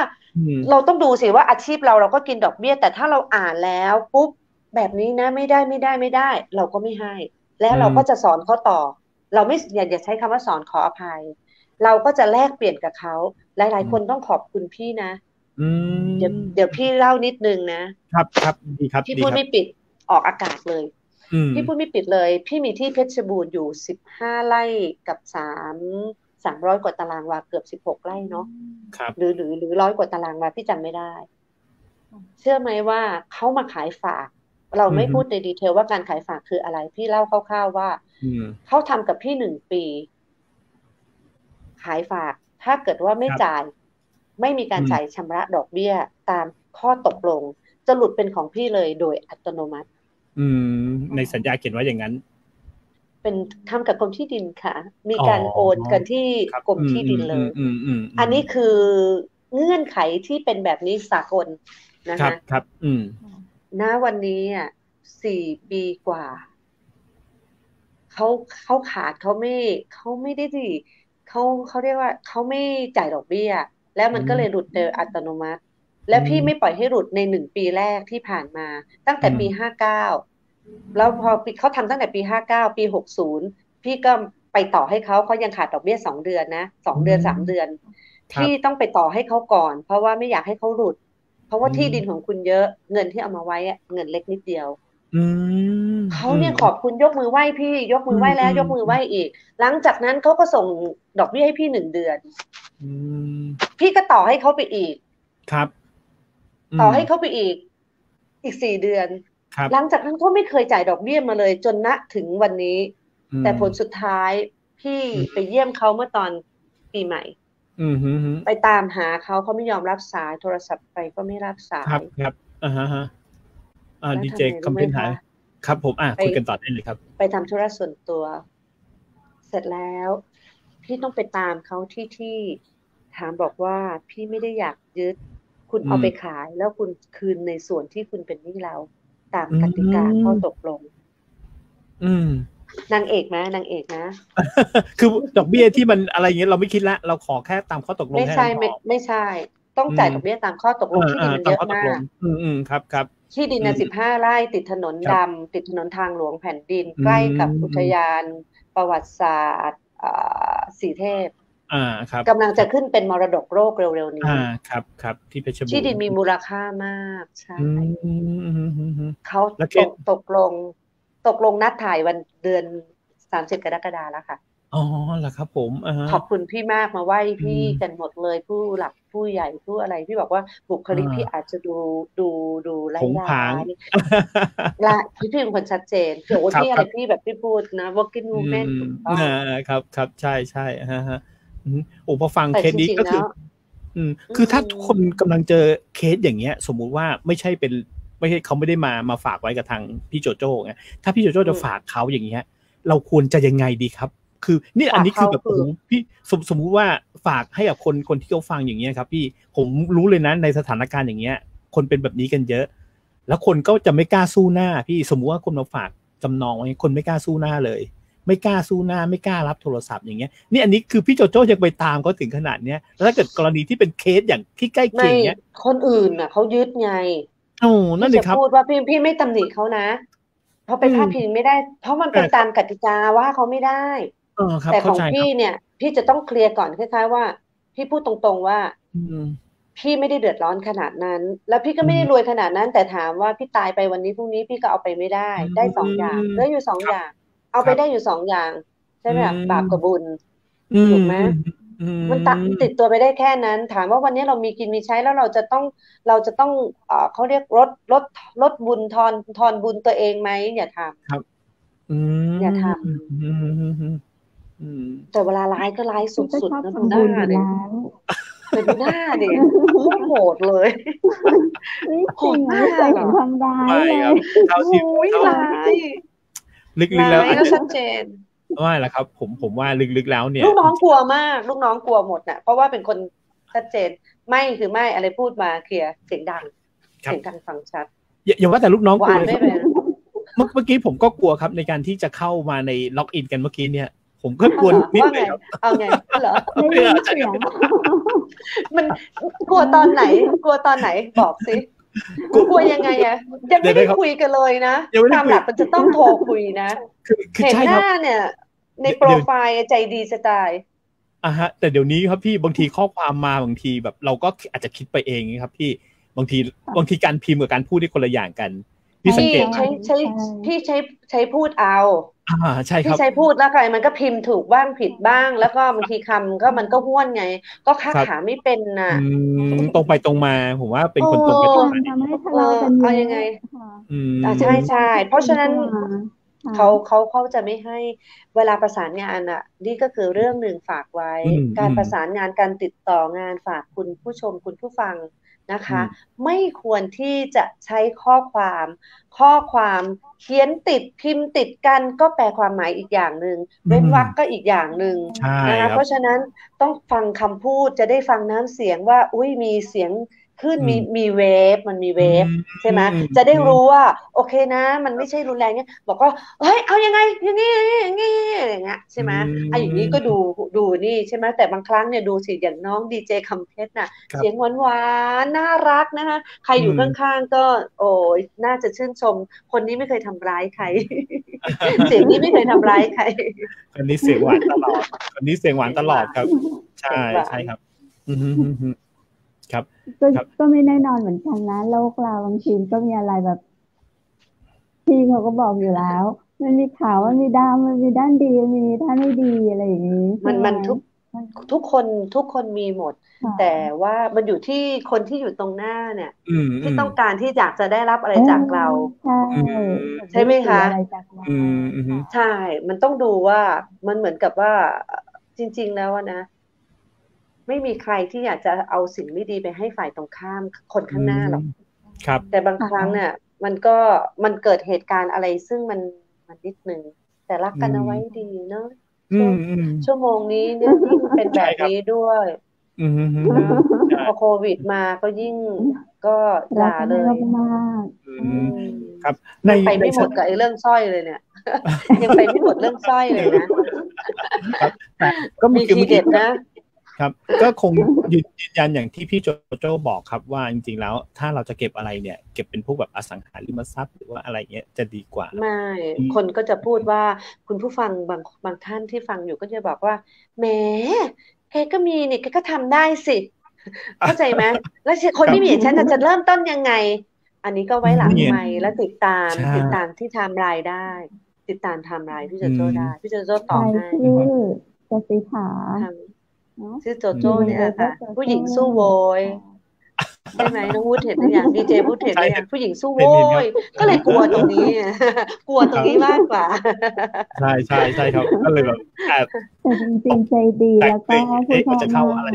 เราต้องดูสิว่าอาชีพเราก็กินดอกเบี้ยแต่ถ้าเราอ่านแล้วปุ๊บแบบนี้นะไม่ได้เราก็ไม่ให้แล้วเราก็จะสอนเขาต่อเราไม่อย่าใช้คำว่าสอนขออภัยเราก็จะแลกเปลี่ยนกับเขาหลายๆคนต้องขอบคุณพี่นะเดี๋ยวพี่เล่านิดนึงนะครับดีครับพี่พูดไม่ปิดออกอากาศเลยพี่พูดไม่ปิดเลยพี่มีที่เพชรบูรณ์อยู่15 ไร่กับ300 กว่าตารางวาเกือบ16 ไร่เนาะหรือ100 กว่าตารางวาพี่จำไม่ได้เชื่อไหมว่าเขามาขายฝากเราไม่พูดในดีเทลว่าการขายฝากคืออะไรพี่เล่าคร่าวๆว่าเขาทำกับพี่1 ปีขายฝากถ้าเกิดว่าไม่จ่ายไม่มีการจ่ายชำระดอกเบี้ยตามข้อตกลงจะหลุดเป็นของพี่เลยโดยอัตโนมัติในสัญญาเขียนไว้อย่างนั้นเป็นทำกับกรมที่ดินค่ะมีการโอนกันที่กรมที่ดินเลยอันนี้คือเงื่อนไขที่เป็นแบบนี้สากลนะคะครับณวันนี้4 ปีกว่า เขาเขาขาดเขาไม่ได้ดิเขาเรียกว่าเขาไม่จ่ายดอกเบี้ยแล้วมันก็เลยหลุดโดยอัตโนมัติและพี่ไม่ปล่อยให้หลุดใน1 ปีแรกที่ผ่านมาตั้งแต่ปี59แล้วพอเขาทำตั้งแต่ปี59ปี60พี่ก็ไปต่อให้เขายังขาดดอกเบี้ย2 เดือนนะ2 เดือน3 เดือนพี่ต้องไปต่อให้เขาก่อนเพราะว่าไม่อยากให้เขาหลุดเพราะว่าที่ดินของคุณเยอะเงินที่เอามาไว้เงินเล็กนิดเดียวเขาเนี่ยขอบคุณยกมือไหว้พี่ยกมือไหว้แล้วยกมือไหว้อีกหลังจากนั้นเขาก็ส่งดอกเบี้ยให้พี่1 เดือนพี่ก็ต่อให้เขาไปอีกครับต่อให้เขาไปอีก4 เดือนหลังจากนั้นก็ไม่เคยจ่ายดอกเบี้ยมาเลยจนณถึงวันนี้แต่ผลสุดท้ายพี่ไปเยี่ยมเขาเมื่อตอนปีใหม่ไปตามหาเขาไม่ยอมรับสายโทรศัพท์ไปก็ไม่รับสายครับดีเจคำเป็นหายครับผมคุยกันต่อได้เลยครับไปทำธุระส่วนตัวเสร็จแล้วพี่ต้องไปตามเขาที่ถามบอกว่าพี่ไม่ได้อยากยึดคุณเอาไปขายแล้วคุณคืนในส่วนที่คุณเป็นหนี้เราตามกติกาข้อตกลงนางเอกนะคือดอกเบี้ยที่มันอะไรอย่างเงี้ยเราไม่คิดละเราขอแค่ตามข้อตกลงไม่ใช่ต้องจ่ายดอกเบี้ยตามข้อตกลงที่ดินมันเยอะมากครับที่ดิน15 ไร่ติดถนนดำติดถนนทางหลวงแผ่นดินใกล้กับอุทยานประวัติศาสตร์สีเทพครับกำลังจะขึ้นเป็นมรดกโลกเร็วๆนี้ครับที่เพชรบูรณ์ที่ดินมีมูลค่ามากใช่เขาตกลงนัดถ่ายวันเดือน30 กรกฎาคมแล้วค่ะเหรอครับผมขอบคุณพี่มากมาไหว้พี่กันหมดเลยผู้หลักผู้ใหญ่ผู้อะไรพี่บอกว่าบุคลิกพี่อาจจะดูไร้ญาติละพี่เป็นคนชัดเจนเกี่ยวกับที่อะไรพี่แบบพี่พูดนะ working woman ครับใช่พอฟังเคสนี้ก็คือถ้าทุกคนกำลังเจอเคสอย่างเงี้ยสมมุติว่าไม่ใช่เขาไม่ได้มาฝากไว้กับทางพี่โจโจ้ไงถ้าพี่โจโจ้จะฝากเขาอย่างเงี้ยเราควรจะยังไงดีครับคือนี่อันนี้คือแบบผมพี่สมมุติว่าฝากให้กับคนที่เขาฟังอย่างเงี้ยครับพี่ผมรู้เลยนะในสถานการณ์อย่างเงี้ยคนเป็นแบบนี้กันเยอะแล้วคนก็จะไม่กล้าสู้หน้าพี่สมมุติว่าคนมาฝากจำนองไว้คนไม่กล้าสู้หน้าเลยไม่กล้าสู้หน้าไม่กล้ารับโทรศัพท์อย่างเงี้ยนี่อันนี้คือพี่โจโจ้ยังไปตามเขาถึงขนาดเนี้ยแล้วถ้าเกิดกรณีที่เป็นเคสอย่างที่ใกล้เคียงเนี้ยคนอื่นน่ะเขายึดไงนั่นเลยครับพูดว่าพี่ไม่ตำหนิเขานะเพราะไปพาดพิงไม่ได้เพราะมันเป็นตามกติกาว่าเขาไม่ได้แต่ของพี่เนี่ยพี่จะต้องเคลียร์ก่อนคล้ายๆว่าพี่พูดตรงๆว่าพี่ไม่ได้เดือดร้อนขนาดนั้นแล้วพี่ก็ไม่ได้รวยขนาดนั้นแต่ถามว่าพี่ตายไปวันนี้พรุ่งนี้พี่ก็เอาไปไม่ได้2 อย่างเหลืออยู่2 อย่างเอาไปได้อยู่2 อย่างใช่ไหมบาปกับบุญถูกไหมมันติดตัวไปได้แค่นั้นถามว่าวันนี้เรามีกินมีใช้แล้วเราจะต้องเขาเรียกลดบุญทอนบุญตัวเองไหมอย่าทำครับอย่าทำแต่เวลาร้ายก็ร้ายสุดๆนะดูหน้าดิแต่ดูหน้าดิโหดเลยโหดมากเลยทำร้ายเลยร้ายลึกๆแล้วก็ชัดเจนว่าแหละครับผมว่าลึกๆแล้วเนี่ยลูกน้องกลัวมากลูกน้องกลัวหมดน่ะเพราะว่าเป็นคนชัดเจนไม่คือไม่อะไรพูดมาเคลียร์เสียงดังฟังชัดอย่าว่าแต่ลูกน้องกลัวเมื่อกี้ผมก็กลัวครับในการที่จะเข้ามาในล็อกอินกันเมื่อกี้เนี่ยผมก็กลัวนิดนึงเอาไงเหรอมันกลัวตอนไหนบอกสิกลัวยังไงอะยังไม่ได้คุยกันเลยนะตามหลักมันจะต้องโทรคุยนะเห็นหน้าเนี่ยในโปรไฟล์ใจดีสไตล์แต่เดี๋ยวนี้ครับพี่บางทีข้อความมาบางทีแบบเราก็อาจจะคิดไปเองครับพี่บางทีการพิมพ์กับการพูดได้คนละอย่างกันพี่สังเกตพี่ใช้พูดเอาใช่ครับพี่ใช้พูดแล้วใครมันก็พิมพ์ถูกบ้างผิดบ้างแล้วก็บางทีคำก็มันก็ห้วนไงก็ค้าขาไม่เป็นน่ะตรงไปตรงมาผมว่าเป็นคนตรงไปตรงมาเอายังไงใช่เพราะฉะนั้นเขาจะไม่ให้เวลาประสานงานอ่ะนี่ก็คือเรื่องหนึ่งฝากไว้การประสานงานการติดต่องานฝากคุณผู้ชมคุณผู้ฟังนะคะไม่ควรที่จะใช้ข้อความเขียนติดพิมพ์ติดกันก็แปลความหมายอีกอย่างหนึ่งเว้นวรรคก็อีกอย่างหนึ่งนะคะเพราะฉะนั้นต้องฟังคำพูดจะได้ฟังน้ำเสียงว่าอุ้ยมีเสียง ขึ้นมีเวฟมันมีเวฟใช่ไหมจะได้รู้ว่าโอเคนะมันไม่ใช่รุนแรงเนี่ยบอกว่าเฮ้ยเอายังไงอย่างนี้อย่างนี้อย่างเงี้ยใช่ไหมอย่างนี้ก็ดูนี่ใช่ไหมแต่บางครั้งเนี่ยดูสิอย่างน้องดีเจคำเพชรน่ะเสียงหวานน่ารักนะคะใครอยู่ข้างๆก็โอ้ยน่าจะชื่นชมคนนี้ไม่เคยทำร้ายใคร เสียงนี้ไม่เคยทำร้ายใครคนนี้เสียงหวานตลอดคนนี้เสียงหวานตลอดครับใช่ครับครับก็ไม่แน่นอนเหมือนกันนะโลกเราบางทีก็มีอะไรแบบพี่เขาก็บอกอยู่แล้วมันมีข่าวว่ามีด้านมันมีด้านดีมีด้านไม่ดีอะไรอย่างนี้มันทุกคนมีหมดแต่ว่ามันอยู่ที่คนที่อยู่ตรงหน้าเนี่ยที่ต้องการที่อยากจะได้รับอะไรจากเราใช่ไหมคะใช่มันต้องดูว่ามันเหมือนกับว่าจริงๆแล้วนะไม่มีใครที่อยากจะเอาสิ่งไม่ดีไปให้ฝ่ายตรงข้ามคนข้างหน้าหรอกแต่บางครั้งเนี่ยมันเกิดเหตุการณ์อะไรซึ่งมันนิดนึงแต่รักกันเอาไว้ดีเนาะชั่วโมงนี้เนี่ยยิ่งเป็นแบบนี้ด้วยพอโควิดมาก็ยิ่งก็ด่าเลยครับไปไม่หมดกับไอ้เรื่องสร้อยเลยเนี่ยยังไปไม่หมดเรื่องสร้อยเลยนะก็มีทีเด็ดนะครับก็คงยืนยันอย่างที่พี่โจโจ้บอกครับว่าจริงๆแล้วถ้าเราจะเก็บอะไรเนี่ยเก็บเป็นพวกแบบอสังหาริมทรัพย์หรือว่าอะไรเงี้ยจะดีกว่าไม่คนก็จะพูดว่าคุณผู้ฟังบางท่านที่ฟังอยู่ก็จะบอกว่าแหมแกก็มีนี่แกก็ทำได้สิเข้าใจไหมแล้วคนไม่มีอย่างฉันจะเริ่มต้นยังไงอันนี้ก็ไว้หลังไมค์แล้วติดตามที่ไทม์ไลน์ได้ติดตามไทม์ไลน์พี่โจโจ้ได้พี่โจโจ้ตอบให้จะสีขาชื่อโจโจ้เนี่ยค่ะผู้หญิงสู้โวยใช่ไหมน้องวุฒิเห็นหรือยังดีเจวุฒิเห็นหรือยังผู้หญิงสู้โวยก็เลยกลัวตรงนี้กลัวตรงนี้มากกว่าใช่ครับก็เลยแบบแต่จริงๆใจดีแล้วก็ผู้จะเข้าอะไร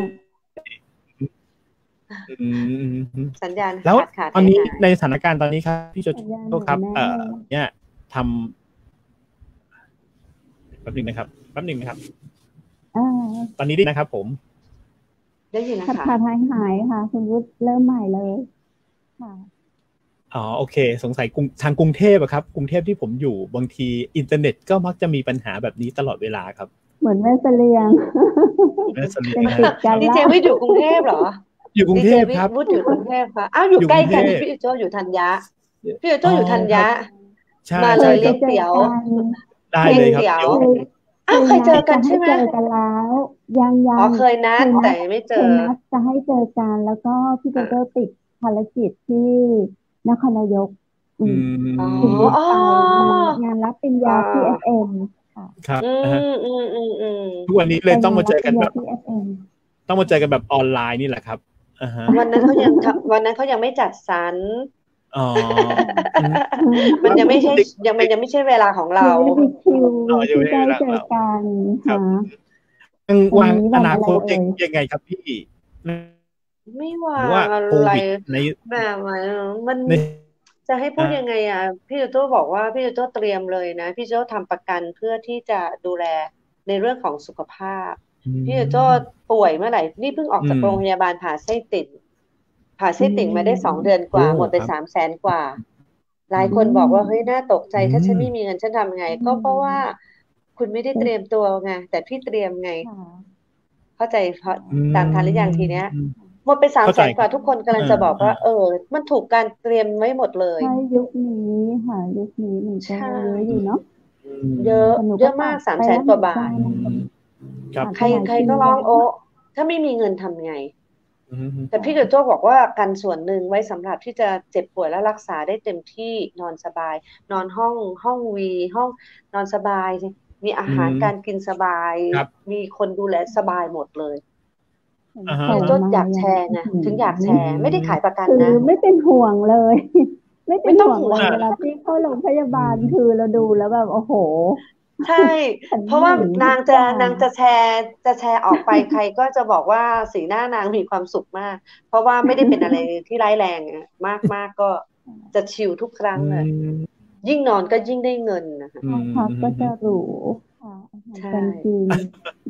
สัญญาณแล้วตอนนี้ในสถานการณ์ตอนนี้ครับพี่โจโจ้ครับเนี่ยทำแป๊บนึงนะครับตอนนี้ได้นะครับผมได้ยินนะคะหายค่ะคุณวุฒิเริ่มใหม่เลยค่ะโอเคสงสัยทางกรุงเทพอะครับกรุงเทพที่ผมอยู่บางทีอินเทอร์เน็ตก็มักจะมีปัญหาแบบนี้ตลอดเวลาครับเหมือนแม่เสลียงดีเจวิทย์อยู่กรุงเทพเหรออยู่กรุงเทพครับวุฒิอยู่กรุงเทพค่ะอ้าวอยู่ใกล้กันพี่โจอยู่ธัญญะพี่โจอยู่ธัญญะมาเลยเลี้ยงเตี๋ยวได้เลยครับเคยเจอกันใช่ไหมเจอกันแล้วยังเคยนัดแต่ไม่เจอจะให้เจอกันแล้วก็พี่โจโจ้ติดภารกิจที่นครนายกงานรับปริญญาที่ FM ค่ะครับทุกวันนี้เลยต้องมาเจอกันแบบออนไลน์นี่แหละครับวันนั้นเขายังไม่จัดสรรมันยังไม่ใช่เวลาของเราที่ได้เจอกันค่ะวางอนาคตยังไงครับพี่ไม่วางอะไรแบบมันจะให้พูดยังไงอ่ะพี่โจโจ้บอกว่าพี่โจโจ้เตรียมเลยนะพี่โจโจ้ทำประกันเพื่อที่จะดูแลในเรื่องของสุขภาพพี่โจโจ้ป่วยเมื่อไหร่นี่เพิ่งออกจากโรงพยาบาลผ่าไส้ติ่งมาได้2 เดือนกว่าหมดไป300,000 กว่าหลายคนบอกว่าเฮ้ยน่าตกใจถ้าฉันไม่มีเงินฉันทำไงก็เพราะว่าคุณไม่ได้เตรียมตัวไงแต่พี่เตรียมไงเข้าใจเพราะตามทันหรือยังทีเนี้ยหมดไป300,000 กว่าทุกคนกำลังจะบอกว่ามันถูกการเตรียมไว้หมดเลยใช่ยุคนี้ค่ะยุคนี้มันก็เยอะอยู่เนาะเยอะมาก300,000 กว่าบาทใครก็ร้องโอ้ถ้าไม่มีเงินทำไงแต่พี่โจโจ้บอกว่ากันส่วนหนึ่งไว้สำหรับที่จะเจ็บป่วยและรักษาได้เต็มที่นอนสบายนอนห้องวีห้องนอนสบายมีอาหารการกินสบายมีคนดูแลสบายหมดเลยพี่โจโจ้อยากแชร์ไงถึงอยากแชร์ไม่ได้ขายประกันนะไม่เป็นห่วงเลยไม่ต้องห่วงเวลาที่เข้าโรงพยาบาลคือเราดูแล้วแบบโอ้โหใช่เพราะว่านางจะแชร์ออกไปใครก็จะบอกว่าสีหน้านางมีความสุขมากเพราะว่าไม่ได้เป็นอะไรที่ร้ายแรงมากก็จะชิลทุกครั้งเลยยิ่งนอนก็ยิ่งได้เงินนะคะพักก็จะหรูค่ะการกิน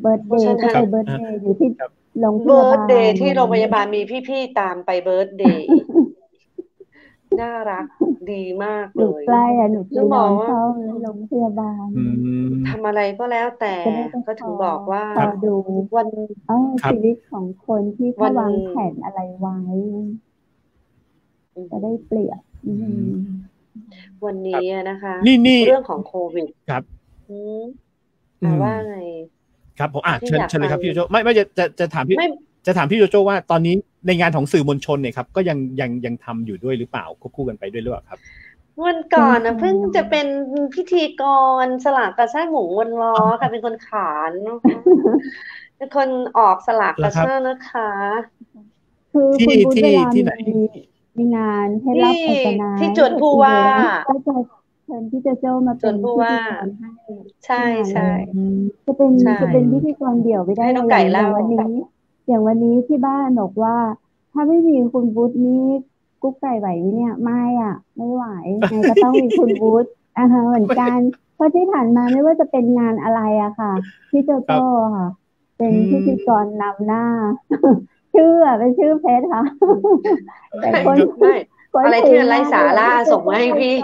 เบิร์ธเดย์ก็ไปเบิร์ธเดย์อยู่ที่ โรงพเบิยาร์ธบาลเดย์ที่โรงพยาบาลมีพี่ๆตามไปเบิร์ธเดย์น่ารักดีมากหนูเลยใกล้หนูไปซึ่งบนออนกว่าเฝ้าโรงพยาบาลทำอะไรก็แล้วแต่ก็ได้ไปก็ถึงบอกว่าดูวันชีวิตของคนที่วัเขาวางแผนอะไรไว้จะได้เปลี่ยนวันนี้นะคะนี่เรื่องของโควิดครับว่าไงครับผมเชิญเลยครับพี่โจโจ้ไม่จะถามพี่โจโจ้ว่าตอนนี้ในงานของสื่อมวลชนเนี่ยครับก็ยังทำอยู่ด้วยหรือเปล่าควบคู่กันไปด้วยหรือเปล่าครับวันก่อนเพิ่งจะเป็นพิธีกรสลากกระช่ายหมูวนล้อค่ะเป็นคนขานเป็นคนออกสลากกระช่ายนะคะคือคุณบุญเวลามีงานให้รับเอกนายที่จวนผู้ว่าก็จะเชิญพี่โจโจ้มาเป็นพิธีกรให้ใช่จะเป็นพิธีกรเดี่ยวไม่ได้อย่างวันนี้ที่บ้านบอกว่าถ้าไม่มีคุณบุญนี้กุ๊กไก่ไหวเนี่ยไม่ไหวไงก็ต้องมีคุณบุญเหมือนกันเพราะที่ผ่านมาไม่ว่าจะเป็นงานอะไรอะค่ะพี่โจโจ้ค่ะเป็นพิธีกรนำหน้าชื่อเป็นชื่อเพชรค่ะแต่คนอะไรที่ไร้สาระส่งมาให้พี่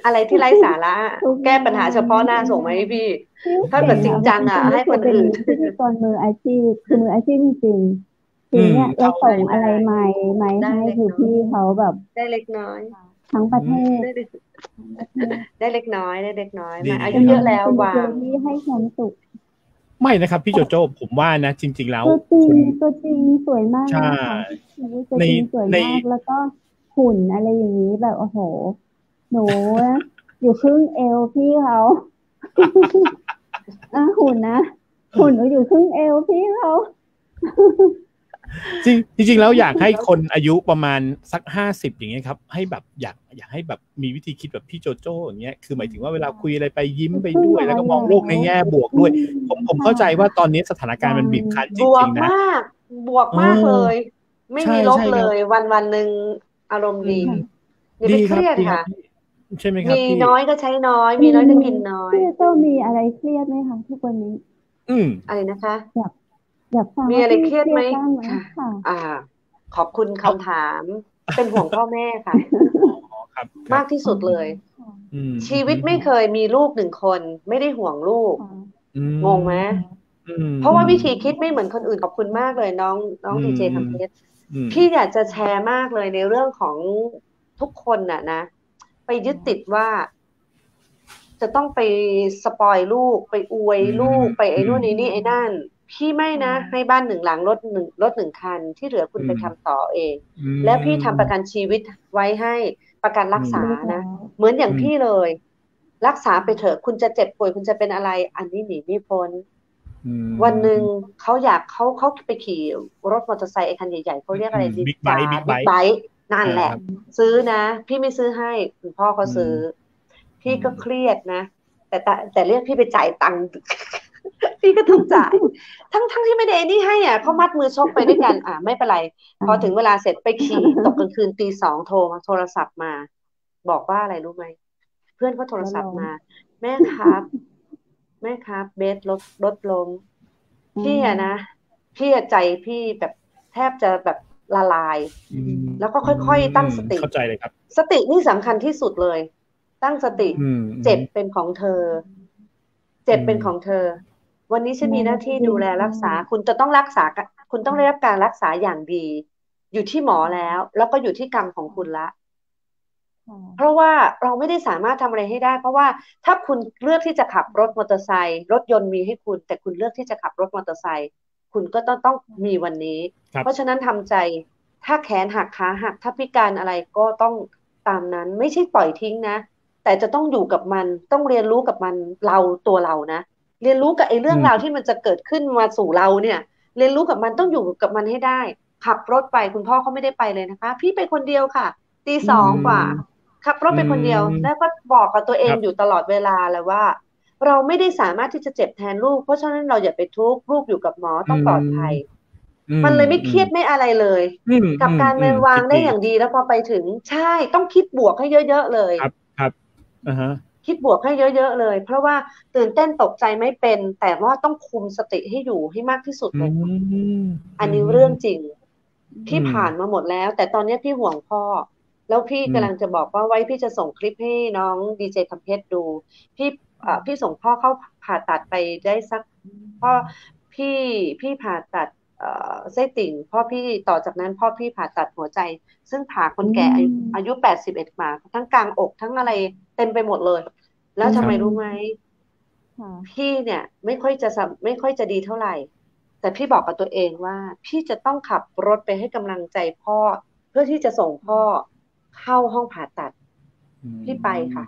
อะไรที่ไร้สาระแก้ปัญหาเฉพาะหน้าส่งมาให้พี่ถ้าเกิดจริงจังให้คนอื่นพิธีกรมืออาชีพคือมืออาชีพจริงๆทีเนี้ยเราส่งอะไรใหม่ให้คือพี่เขาแบบได้เล็กน้อยทั้งประเทศได้เล็กน้อยมาอายุเยอะแล้ววางที่ให้ความสุขไม่นะครับพี่โจโจ้ผมว่านะจริงๆแล้วตัวจริงสวยมากนะคะตัวจริงสวยมากแล้วก็หุ่นอะไรอย่างนี้แบบโอ้โหหนูอยู่ครึ่งเอวพี่เขาหุ่นหนูอยู่ครึ่งเอวพี่เขาจริงแล้วอยากให้คนอายุประมาณสัก50อย่างเงี้ยครับให้แบบอยากให้แบบมีวิธีคิดแบบพี่โจโจ้อย่างเงี้ยคือหมายถึงว่าเวลาคุยอะไรไปยิ้มไปด้วยแล้วก็มองโลกในแง่บวกด้วยผมเข้าใจว่าตอนนี้สถานการณ์มันบีบคั้นจริงๆนะบวกมากเลยไม่มีลบเลยวันนึงอารมณ์ดีอย่าไปเครียดค่ะใช่ไหมครับมีน้อยก็ใช้น้อยมีน้อยก็กินน้อยพี่โจมีอะไรเครียดไหมคะทุกวันนี้อะไรนะคะอยากฟังมีอะไรเครียดไหมขอบคุณคำถามเป็นห่วงพ่อแม่ค่ะมากที่สุดเลยชีวิตไม่เคยมีลูก1 คนไม่ได้ห่วงลูกงงไหมเพราะว่าวิธีคิดไม่เหมือนคนอื่นขอบคุณมากเลยน้องดีเจทำเพชรพี่อยากจะแชร์มากเลยในเรื่องของทุกคนนะไปยึดติดว่าจะต้องไปสปอยลูกไปอวยลูกไปไอ้นู่นไอ้นี่ไอ้นั่นพี่ไม่นะให้บ้าน1 หลังรถ1 คันที่เหลือคุณไปทำต่อเองแล้วพี่ทำประกันชีวิตไว้ให้ประกันรักษานะเหมือนอย่างพี่เลยรักษาไปเถอะคุณจะเจ็บป่วยคุณจะเป็นอะไรอันนี้หนีไม่พ้นวันหนึ่งเขาอยากเขาไปขี่รถมอเตอร์ไซค์ไอ้คันใหญ่ๆเขาเรียกอะไรบิ๊กไบค์นั่นแหละซื้อนะพี่ไม่ซื้อให้คุณพ่อเขาซื้อพี่ก็เครียดนะแต่เรียกพี่ไปจ่ายตังค์พี่ก็ต้องจ่ายทั้งที่ไม่ได้นี่ให้เขามัดมือชกไปด้วยกันไม่เป็นไรพอถึงเวลาเสร็จไปขี่ตกกลางคืนตี 2โทรศัพท์มาบอกว่าอะไรรู้ไหมเพื่อนเขาโทรศัพท์มาแม่ครับเบสรถล้มพี่นะพี่ใจพี่แบบแทบจะแบบละลายแล้วก็ค่อยๆตั้งสติเข้าใจเลยครับสตินี่สำคัญที่สุดเลยตั้งสติเจ็บเป็นของเธอวันนี้ฉันมีหน้าที่ดูแลรักษาคุณจะต้องรักษาคุณต้องได้รับการรักษาอย่างดีอยู่ที่หมอแล้วก็อยู่ที่กรรมของคุณละเพราะว่าเราไม่ได้สามารถทำอะไรให้ได้เพราะว่าถ้าคุณเลือกที่จะขับรถมอเตอร์ไซค์รถยนต์มีให้คุณแต่คุณเลือกที่จะขับรถมอเตอร์ไซค์คุณก็ต้องมีวันนี้เพราะฉะนั้นทำใจถ้าแขนหักขาหักถ้าพิการอะไรก็ต้องตามนั้นไม่ใช่ปล่อยทิ้งนะแต่จะต้องอยู่กับมันต้องเรียนรู้กับมันตัวเรานะเรียนรู้กับไอ้เรื่องราวที่มันจะเกิดขึ้นมาสู่เราเนี่ยเรียนรู้กับมันต้องอยู่กับมันให้ได้ขับรถไปคุณพ่อเขาไม่ได้ไปเลยนะคะพี่ไปคนเดียวค่ะตี 2กว่าขับรถไปคนเดียวแล้วก็บอกกับตัวเองอยู่ตลอดเวลาเลยว่าเราไม่ได้สามารถที่จะเจ็บแทนลูกเพราะฉะนั้นเราอย่าไปทุกข์ลูกอยู่กับหมอต้องปลอดภัยมันเลยไม่เครียดไม่อะไรเลยกับการวางได้อย่างดีแล้วพอไปถึงใช่ต้องคิดบวกให้เยอะๆเลยครับ คิดบวกให้เยอะๆเลยเพราะว่าตื่นเต้นตกใจไม่เป็นแต่ว่าต้องคุมสติให้อยู่ให้มากที่สุดเลยอันนี้เรื่องจริงพี่ผ่านมาหมดแล้วแต่ตอนนี้พี่ห่วงพ่อแล้วพี่กำลังจะบอกว่าไว้พี่จะส่งคลิปให้น้องดีเจคำเพชรดูพี่ส่งพ่อเข้าผ่าตัดไปได้สักพ่อพี่ผ่าตัดไส้ติ่งพ่อพี่ต่อจากนั้นพ่อพี่ผ่าตัดหัวใจซึ่งผ่าคนแก่อายุ81มาทั้งกลางอกทั้งอะไรเต็มไปหมดเลยแล้วทำไมรู้ไหมพี่เนี่ยไม่ค่อยจะดีเท่าไหร่แต่พี่บอกกับตัวเองว่าพี่จะต้องขับรถไปให้กำลังใจพ่อเพื่อที่จะส่งพ่อเข้าห้องผ่าตัดพี่ไปค่ะ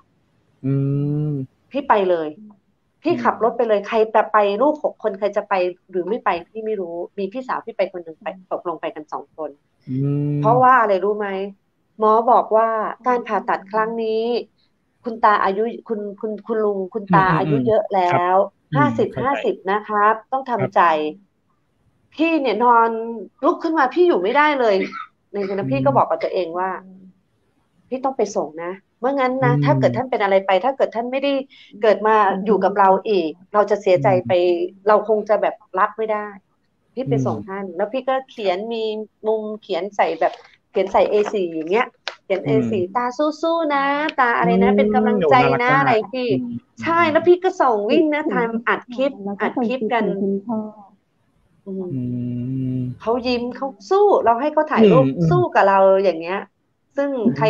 พี่ไปเลยพี่ขับรถไปเลยใครจะไปลูก6 คนใครจะไปหรือไม่ไปพี่ไม่รู้มีพี่สาวพี่ไปคนหนึ่งไปตกลงไปกัน2 คนเพราะว่าอะไรรู้ไหมหมอบอกว่าการผ่าตัดครั้งนี้คุณตาอายุคุณลุงคุณตาอายุเยอะแล้ว50นะครับต้องทำใจพี่เนี่ยนอนลุกขึ้นมาพี่อยู่ไม่ได้เลยในขณะพี่ก็บอกกับตัวเองว่าพี่ต้องไปส่งนะเมื่องั้นนะถ้าเกิดท่านเป็นอะไรไปถ้าเกิดท่านไม่ได้เกิดมาอยู่กับเราอีกเราจะเสียใจไปเราคงจะแบบรับไม่ได้พี่ไปส่งท่านแล้วพี่ก็เขียนมีมุมเขียนใส่แบบเขียนใส่ A4 อย่างเงี้ยเขียน A4 ตาสู้ๆนะตาอะไรนะเป็นกำลังใจนะอะไรพี่ใช่แล้วพี่ก็ส่งวิ่งนะทำอัดคลิปกันเขายิ้มเขาสู้เราให้เขาถ่ายรูปสู้กับเราอย่างเงี้ยซึ่งใคร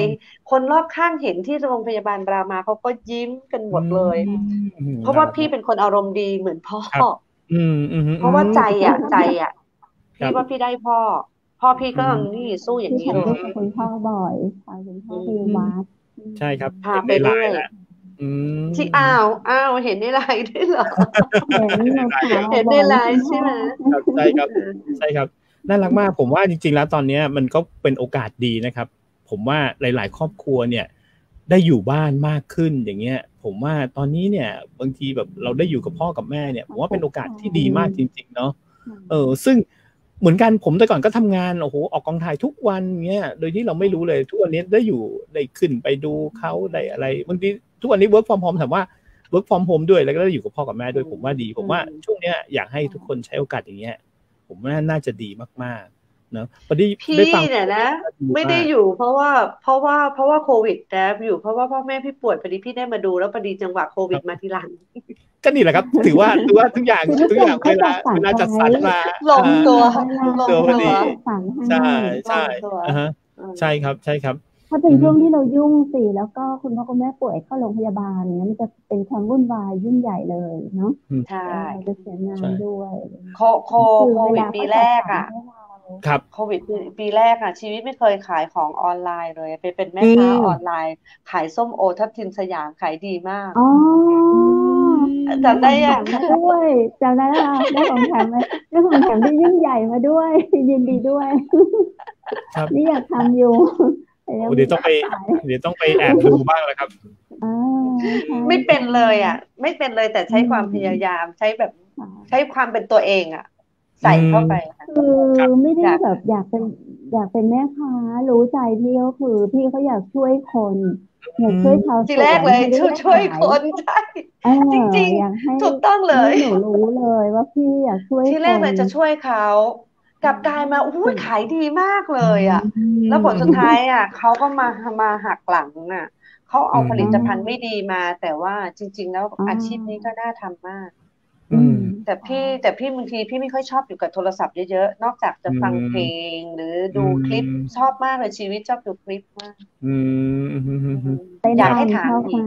คนรอบข้างเห็นที่โรงพยาบาลรามาเขาก็ยิ้มกันหมดเลยเพราะว่าพี่เป็นคนอารมณ์ดีเหมือนพ่อเพราะว่าใจอ่ะพี่ว่าพี่ได้พ่อพี่ก็นี่สู้อย่างนี้เลยคุณพ่อบ่อยพาคุณพ่อไปวัดใช่ครับพาไปเรื่อยที่อ้าวเห็นในไลน์ด้วยเหรอเห็นในไลน์ใช่ไหมใช่ครับใช่ครับน่ารักมากผมว่าจริงๆแล้วตอนนี้มันก็เป็นโอกาสดีนะครับผมว่าหลายๆครอบครัวเนี่ยได้อยู่บ้านมากขึ้นอย่างเงี้ยผมว่าตอนนี้เนี่ยบางทีแบบเราได้อยู่กับพ่อกับแม่เนี่ยผมว่าเป็นโอกาสที่ดีมากจริงๆเนาะซึ่งเหมือนกันผมแต่ก่อนก็ทำงานโอ้โหออกกองถ่ายทุกวันเงี้ยโดยที่เราไม่รู้เลยทุกวันนี้ได้ขึ้นไปดูเขาได้อะไรบางทีทุกวันนี้ work from home ถามว่า work from home ด้วยแล้วก็ได้อยู่กับพ่อกับแม่ด้วยผมว่าดีผมว่าช่วงเนี้ยอยากให้ทุกคนใช้โอกาสอย่างเงี้ยผมว่าน่าจะดีมากๆเนาะพอดีพี่เนี่ยนะไม่ได้อยู่เพราะว่าโควิดแต่อยู่เพราะว่าพ่อแม่พี่ป่วยพอดีพี่ได้มาดูแล้วพอดีจังหวะโควิดมาทีหลังก็นี่แหละครับถือว่าทุกอย่างเวลาจัดสรรมาลงตัวพอดีใช่ใช่ครับพอถึงช่วงที่เรายุ่งสิแล้วก็คุณพ่อคุณแม่ป่วยเข้าโรงพยาบาลเนี่ยมันจะเป็นความวุ่นวายยิ่งใหญ่เลยเนาะใช่จะเสียงานด้วยโควิดปีแรกอ่ะครับโควิดปีแรกอ่ะชีวิตไม่เคยขายของออนไลน์เลยไปเป็นแม่ค้าออนไลน์ขายส้มโอทับทิมสยามขายดีมากจำได้ยังด้วยจำได้ค่ะได้ของแถมได้ของแถมที่ยิ่งใหญ่มาด้วยยินดีด้วยนี่อยากทำอยู่เดี๋ยวต้องไปแอบดูบ้างแล้วครับไม่เป็นเลยอ่ะไม่เป็นเลยแต่ใช้ความพยายามใช้ความเป็นตัวเองอ่ะใส่เข้าไปคือไม่ได้แบบอยากเป็นแม่ค้ารู้ใจพี่ก็คือพี่เขาอยากช่วยคนอยากช่วยชาวสวนทีแรกเลยช่วยคนใช่จริงๆถูกต้องเลยหนูรู้เลยว่าพี่อยากช่วยทีแรกเลยจะช่วยเขากลับกลายมาอุ้ยขายดีมากเลยอ่ะแล้วผลสุดท้ายอ่ะเขาก็มาหักหลังอ่ะเขาเอาผลิตภัณฑ์ไม่ดีมาแต่ว่าจริงๆแล้วอาชีพนี้ก็น่าทำมากแต่พี่บางทีพี่ไม่ค่อยชอบอยู่กับโทรศัพท์เยอะๆนอกจากจะฟังเพลงหรือดูคลิปชอบมากเลยชีวิตชอบดูคลิปมากอยากให้ถามอีก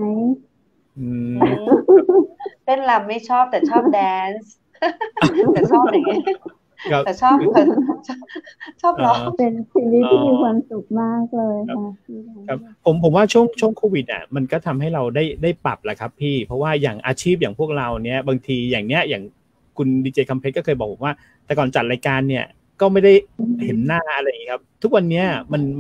เต้นรำไม่ชอบแต่ชอบแดนซ์แต่ชอบอย่างนี้แต่ชอบร้องเป็นชีวิตที่มีความสุขมากเลยค่ะครับผมว่าช่วงโควิดอ่ะมันก็ทำให้เราได้ปรับแหละครับพี่เพราะว่าอย่างอาชีพอย่างพวกเราเนี้ยบางทีอย่างคุณดีเจคำเพชรก็เคยบอกผมว่าแต่ก่อนจัดรายการเนี่ยก็ไม่ได้เห็นหน้าอะไรอย่างนี้ครับทุกวันนี้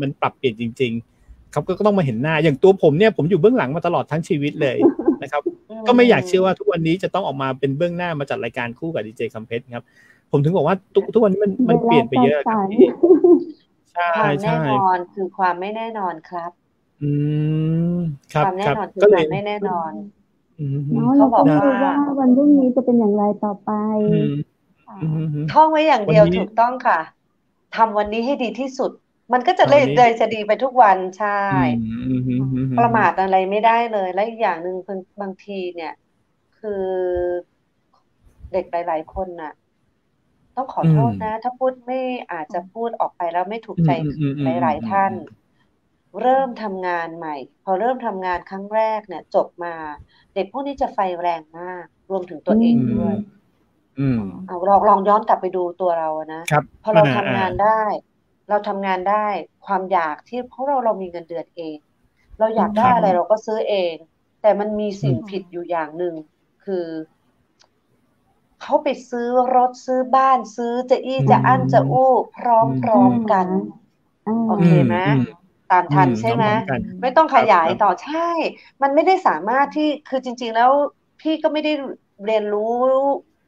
มันปรับเปลี่ยนจริงๆครับก็ต้องมาเห็นหน้าอย่างตัวผมเนี่ยผมอยู่เบื้องหลังมาตลอดทั้งชีวิตเลยนะครับก็ไม่อยากเชื่อว่าทุกวันนี้จะต้องออกมาเป็นเบื้องหน้ามาจัดรายการคู่กับดีเจคำเพชรครับผมถึงบอกว่าทุกวันนี้มันเปลี่ยนไปเยอะครับพี่ใช่ความแน่นอนคือความไม่แน่นอนครับ อืมครับความแน่นอนคือก็เลควาย มไม่แน่นอนเนาะ เขาเราบอกก็ไม่รู้ว่าว่าวันพรุ่งนี้จะเป็นอย่างไรต่อไปค่ะท่องไว้อย่างวันเดียวนี้ถูกต้องค่ะทำวันนี้ให้ดีที่สุด มันก็จะวันนี้เลยจะดีไปทุกวันใช่ ประมาทค่ะอะไรไม่ได้เลยและอีกอย่างหนึ่งบางทีเนี่ยคือเด็กหลายๆคนน่ะต้องขออืมโทษนะถ้าพูดไม่อาจจะพูดออกไปแล้วไม่ถูกใจหลายๆท่านเริ่มทำงานใหม่พอเริ่มทำงานครั้งแรกเนี่ยจบมาเด็กพวกนี้จะไฟแรงมากรวมถึงตัวเองด้วยเอาลองย้อนกลับไปดูตัวเรานะครับพอเราทำงานได้เราทำงานได้ความอยากที่เพราะเรามีเงินเดือนเองเราอยากได้อะไรเราก็ซื้อเองแต่มันมีสิ่งผิดอยู่อย่างหนึ่งคือเขาไปซื้อรถซื้อบ้านซื้อจะอี้จะอั้นจะอู้พร้อมกันโอเคไหมตามทันใช่ไหมไม่ต้องขยายต่อใช่มันไม่ได้สามารถที่คือจริงๆแล้วพี่ก็ไม่ได้เรียนรู้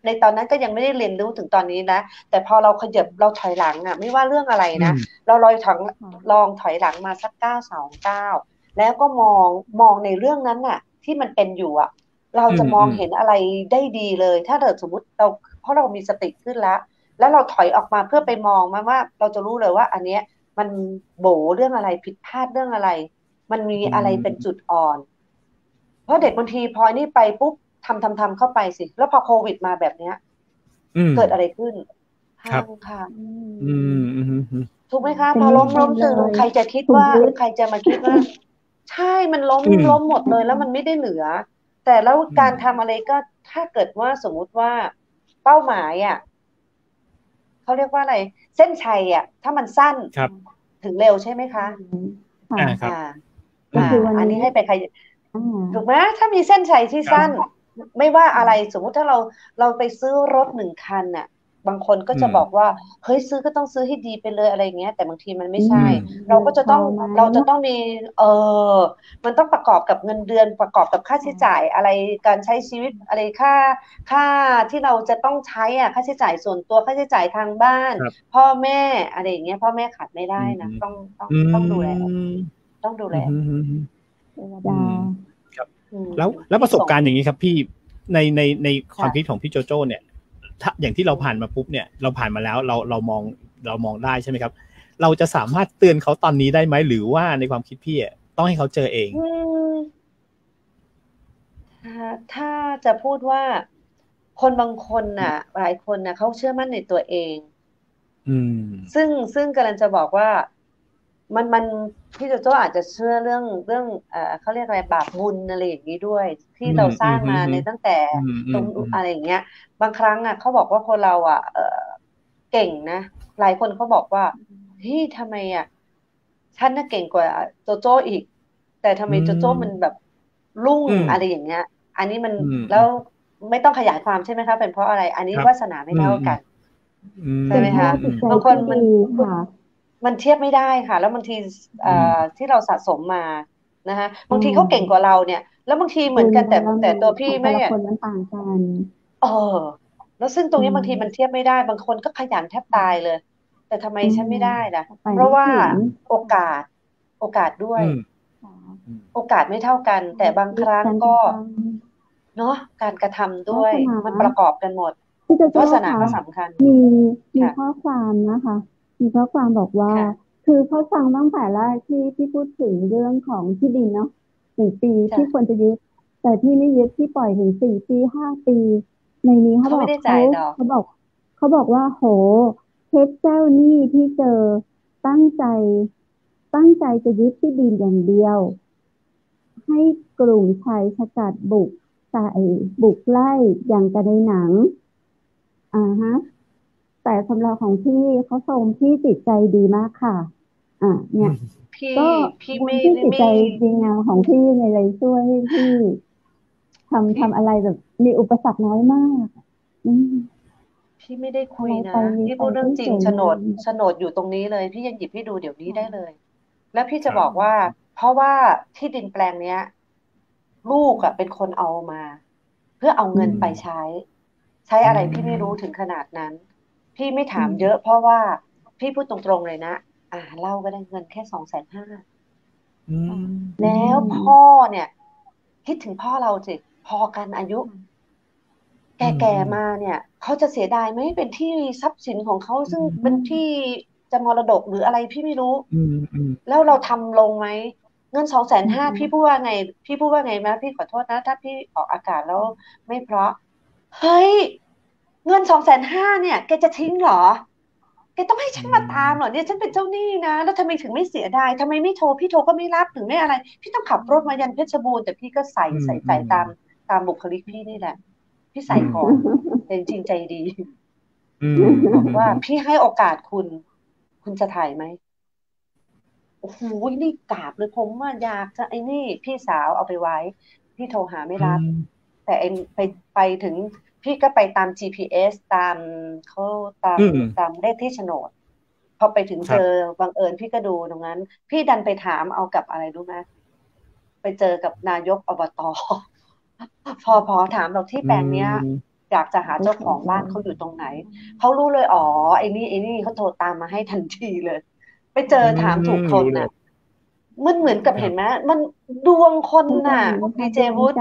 ในตอนนั้นก็ยังไม่ได้เรียนรู้ถึงตอนนี้นะแต่พอเราขยับเราถอยหลังอ่ะไม่ว่าเรื่องอะไรนะเราลองถอยหลังมาสัก9 2 9แล้วก็มองในเรื่องนั้นน่ะที่มันเป็นอยู่อ่ะเราจะมองเห็นอะไรได้ดีเลยถ้าเกิดสมมติเราเพราะเรามีสติขึ้นแล้วเราถอยออกมาเพื่อไปมองมาว่าเราจะรู้เลยว่าอันเนี้ยมันโบเรื่องอะไรผิดพลาดเรื่องอะไรมันมีอะไรเป็นจุดอ่อนเพราะเด็กบางทีพอนี่ไปปุ๊บทำเข้าไปสิแล้วพอโควิดมาแบบเนี้ยเกิดอะไรขึ้นพังค่ะถูกไหมคะพอล้มตึงใครจะคิดว่าใครจะมาคิดว่าใช่มันล้มหมดเลยแล้วมันไม่ได้เหลือแต่แล้วการทำอะไรก็ถ้าเกิดว่าสมมุติว่าเป้าหมายอ่ะเขาเรียกว่าอะไรเส้นชัยอ่ะถ้ามันสั้นถึงเร็วใช่ไหมคะครับอันนี้ให้ไปใครถูกไหมถ้ามีเส้นชัยที่สั้นไม่ว่าอะไรสมมุติถ้าเราไปซื้อรถ1 คันน่ะบางคนก็จะบอกว่าเฮ้ยซื้อก็ต้องซื้อให้ดีไปเลยอะไรเงี้ยแต่บางทีมันไม่ใช่เราจะต้องมีมันต้องประกอบกับเงินเดือนประกอบกับค่าใช้จ่ายอะไรการใช้ชีวิตอะไรค่าที่เราจะต้องใช้ค่าใช้จ่ายส่วนตัวค่าใช้จ่ายทางบ้านพ่อแม่อะไรอย่างเงี้ยพ่อแม่ขาดไม่ได้นะต้องดูแลต้องดูแลครับแล้วประสบการณ์อย่างนี้ครับพี่ในความคิดของพี่โจโจ้เนี่ยอย่างที่เราผ่านมาปุ๊บเนี่ยเราผ่านมาแล้วเรามองได้ใช่ไหมครับเราจะสามารถเตือนเขาตอนนี้ได้ไหมหรือว่าในความคิดพี่ต้องให้เขาเจอเองถ้าจะพูดว่าคนบางคนน่ะหลายคนน่ะเขาเชื่อมั่นในตัวเองซึ่งกำลังจะบอกว่ามันพี่โจโจ้อาจจะเชื่อเรื่องเขาเรียกอะไรบาปบุญอะไรอย่างนี้ด้วยที่เราสร้างมาในตั้งแต่ตรงอะไรอย่างเงี้ยบางครั้งเขาบอกว่าคนเราเก่งนะหลายคนเขาบอกว่าเฮ้ยทำไมฉันน่ะเก่งกว่าโจโจ้อีกแต่ทำไมโจโจ้มันแบบรุ่งอะไรอย่างเงี้ยอันนี้มันแล้วไม่ต้องขยายความใช่ไหมคะเป็นเพราะอะไรอันนี้วาสนาไม่เท่ากันใช่ไหมคะบางคนมันเทียบไม่ได้ค่ะแล้วบางทีที่เราสะสมมานะคะบางทีเขาเก่งกว่าเราเนี่ยแล้วบางทีเหมือนกันแต่ตัวพี่ไม่คนมันต่างกันแล้วซึ่งตรงนี้บางทีมันเทียบไม่ได้บางคนก็ขยันแทบตายเลยแต่ทำไมฉันไม่ได้ล่ะเพราะว่าโอกาสด้วยโอกาสไม่เท่ากันแต่บางครั้งก็เนาะการกระทำด้วยมันประกอบกันหมดวาสนาก็สำคัญมีข้อความนะคะมีข้อความบอกว่าคือเขาฟังตั้งแต่แรกที่พูดถึงเรื่องของที่ดินเนาะ1 ปีที่ควรจะยึดแต่ที่ไม่ยึดที่ปล่อยถึง4 ปี5 ปีในนี้เขาบอกเขาบอกว่าโหเคสเจ้าหนี้ที่เจอตั้งใจจะยึดที่ดินอย่างเดียวให้กลุ่มชายสกัดบุกไล่อย่างกันในหนังแต่สำหรับของพี่เขาชมพี่จิตใจดีมากค่ะเนี่ยก็พี่จิตใจดีงามของพี่ในอะไรช่วยให้พี่ทำอะไรแบบมีอุปสรรคน้อยมากพี่ไม่ได้คุยนะพี่พูดเรื่องจริงโฉนดอยู่ตรงนี้เลยพี่ยังหยิบให้ดูเดี๋ยวนี้ได้เลยแล้วพี่จะบอกว่าเพราะว่าที่ดินแปลงเนี้ยลูกเป็นคนเอามาเพื่อเอาเงินไปใช้อะไรพี่ไม่รู้ถึงขนาดนั้นพี่ไม่ถามเยอะเพราะว่าพี่พูดตรงๆเลยนะเล่าก็ได้เงินแค่250,000 แล้วพ่อเนี่ยคิดถึงพ่อเราสิพอกันอายุแก่ๆมาเนี่ยเขาจะเสียดายไหมเป็นที่ทรัพย์สินของเขาซึ่งเป็นที่จะมรดกหรืออะไรพี่ไม่รู้แล้วเราทำลงไหมเงิน250,000พี่พูดว่าไงพี่พูดว่าไงนะพี่ขอโทษนะถ้าพี่ออกอากาศแล้วไม่เพราะเฮ้ยเงิน250,000เนี่ยแกจะทิ้งเหรอแกต้องให้ฉันมาตามเหรอเนี่ยฉันเป็นเจ้าหนี้นะแล้วทำไมถึงไม่เสียดายทำไมไม่โทรพี่โทรก็ไม่รับถึงไม่อะไรพี่ต้องขับรถมายันเพชรบูรณ์แต่พี่ก็ใส่ตามบุคลิกพี่นี่แหละพี่ใส่ก่อนแต่จริงใจดีบอกว่าพี่ให้โอกาสคุณจะถ่ายไหมโอ้โหนี่กราบเลยผมว่าอยากจะไอ้นี่พี่สาวเอาไปไว้พี่โทรหาไม่รับแต่ไปถึงพี่ก็ไปตาม GPS ตามเขาตามเลขที่โฉนดพอไปถึงเจอบังเอิญพี่ก็ดูตรงนั้นพี่ดันไปถามเอากับอะไรรู้ไหมไปเจอกับนายกอบตพอถามเราที่แปลงเนี้ยอยากจะหาเจ้าของบ้านเขาอยู่ตรงไหนเขารู้เลยอ๋อไอ้นี่เขาโทรตามมาให้ทันทีเลยไปเจอถามถูกคนน่ะมันเหมือนกับเห็นไหมมันดวงคนน่ะดีเจวุฒิ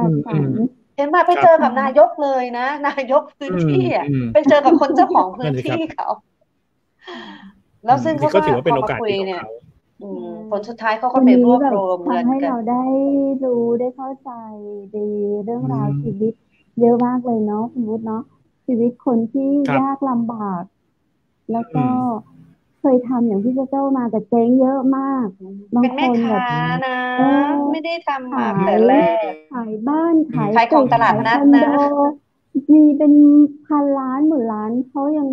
เห็นไหมไปเจอกับนายกเลยนะนายกพื้นที่อ่ะไปเจอกับคนเจ้าของพื้นที่เขาแล้วซึ่งเขาก็พอมาคุยเนี่ยผลสุดท้ายเขาก็ไปรวบรวมเงินกันให้เราได้รู้ได้เข้าใจในเรื่องราวชีวิตเยอะมากเลยเนาะสมมติเนาะชีวิตคนที่ยากลำบากแล้วก็เคยทำอย่างที่เจ้ามาแต่เจ๊งเยอะมากบางคนแบบนะไม่ได้ทำมาแต่แรกขายบ้านขายของตลาดนัดนะมีเป็นพันล้านหมื่นล้านเขายัง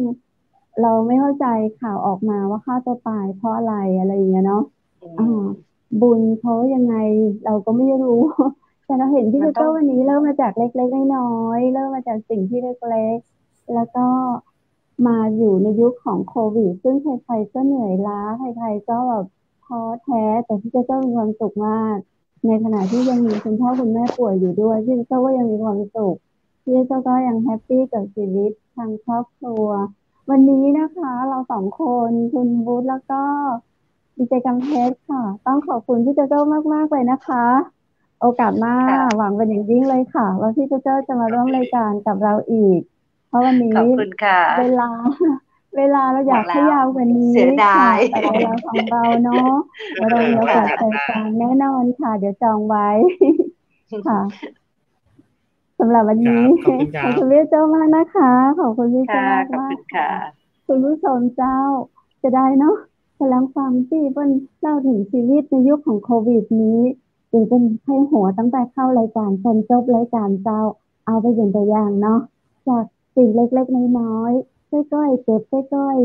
เราไม่เข้าใจข่าวออกมาว่าฆ่าตัวตายเพราะอะไรอย่างเงี้ยเนาะบุญเขายังไงเราก็ไม่รู้แต่เราเห็นที่เจ้าวันนี้เริ่มมาจากเล็กๆน้อยๆเริ่มมาจากสิ่งที่เล็กๆแล้วก็มาอยู่ในยุคของโควิดซึ่งใครๆก็เหนื่อยล้าใครๆก็แบบท้อแท้แต่ที่เจ้ามีความสุขมากในขณะที่ยังมีคุณพ่อคุณแม่ป่วยอยู่ด้วยที่เจ้าก็ยังมีความสุขที่เจ้าก็ยังแฮปปี้กับชีวิตทางครอบครัววันนี้นะคะเรา2 คนคุณบูธแล้วก็ดีเจกำเพชรค่ะต้องขอบคุณพี่เจ้ามากๆเลยนะคะโอกาสหน้าหวังเป็นอย่างยิ่งเลยค่ะว่าพี่เจ้าจะมาร่วมรายการกับเราอีกเพราะวันนี้เวลาเราอยากให้ยาวกว่านี้ค่ะแต่เวลาของเราเนาะเรามีโอกาสเจอกันแน่นอนค่ะเดี๋ยวจองไว้ค่ะสำหรับวันนี้ขอบคุณพี่เจ้ามากนะคะขอบคุณพี่เจ้ามากค่ะคุณผู้ชมเจ้าจะได้เนาะกำลังฟังที่เพิ่นเล่าถึงชีวิตในยุคของโควิดนี้จึงเป็นให้หัวตั้งแต่เข้ารายการจนจบรายการเจ้าเอาไปเป็นตัวอย่างเนาะจากสิ่งเล็กๆน้อยๆค่อยๆเก็บค่อย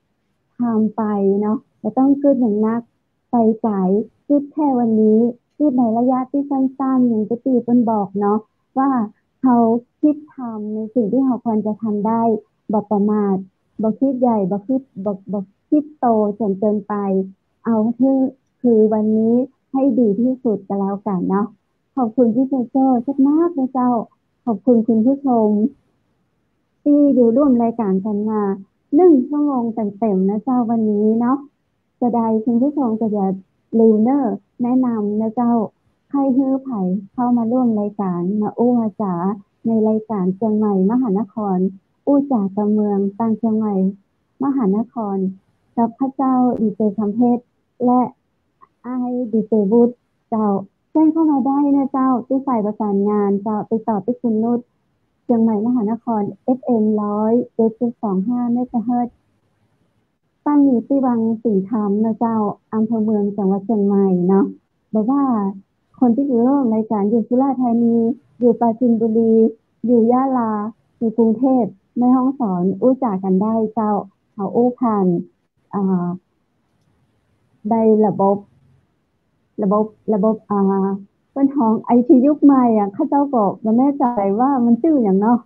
ๆทำไปเนาะไม่ต้องกึดอย่างนักไปไกลกึดแค่วันนี้กึดในระยะที่สั้นๆอย่างที่ตีเพิ่นบอกเนาะว่าเขาคิดทำในสิ่งที่เขาควรจะทำได้บ่ประมาทบ่คิดใหญ่บ่คิดโตจนเกินไปเอาคือวันนี้ให้ดีที่สุดก็แล้วกันเนาะขอบคุณพี่โจชักมากนะเจ้าขอบคุณคุณผู้ชมที่อยู่ร่วมรายการกันมา1 ชั่วโมงเต็มๆนะเจ้าวันนี้เนาะจะได้คุณผู้ชมก็จะลืมแนะนำนะเจ้าใครฮื้อไผ่เข้ามาร่วมรายการมาอู้มาจ๋าในรายการเชียงใหม่มหานครอู้จ๋ากับเมืองต่างเชียงใหม่มหานครกับพระเจ้าดีเจคำเพชรและดีเจวุฒิเจ้าแจ้งเข้ามาได้นะเจ้าที่ฝ่ายประสานงานเจ้าไปต่อที่คุณนุชเชียงใหม่มหานคร FM 107.25 เมกะเฮิรตซ์ตั้งอยู่ที่วังสีธรรมนะเจ้าอำเภอเมืองจังหวัดเชียงใหม่เนาะบอกว่าคนที่อยู่ร่วมรายการอยู่สุราษฎร์ธานีอยู่ปราจีนบุรีอยู่ยะลาอยู่กรุงเทพแม่ฮ่องสอนอู้จ๋ากันได้เจ้าเขาอู้ผ่านได้ระบบเป็นของไอทียุคใหม่ข้าเจ้าก็ไม่แน่ใจว่ามันชื่ออย่างเนาะ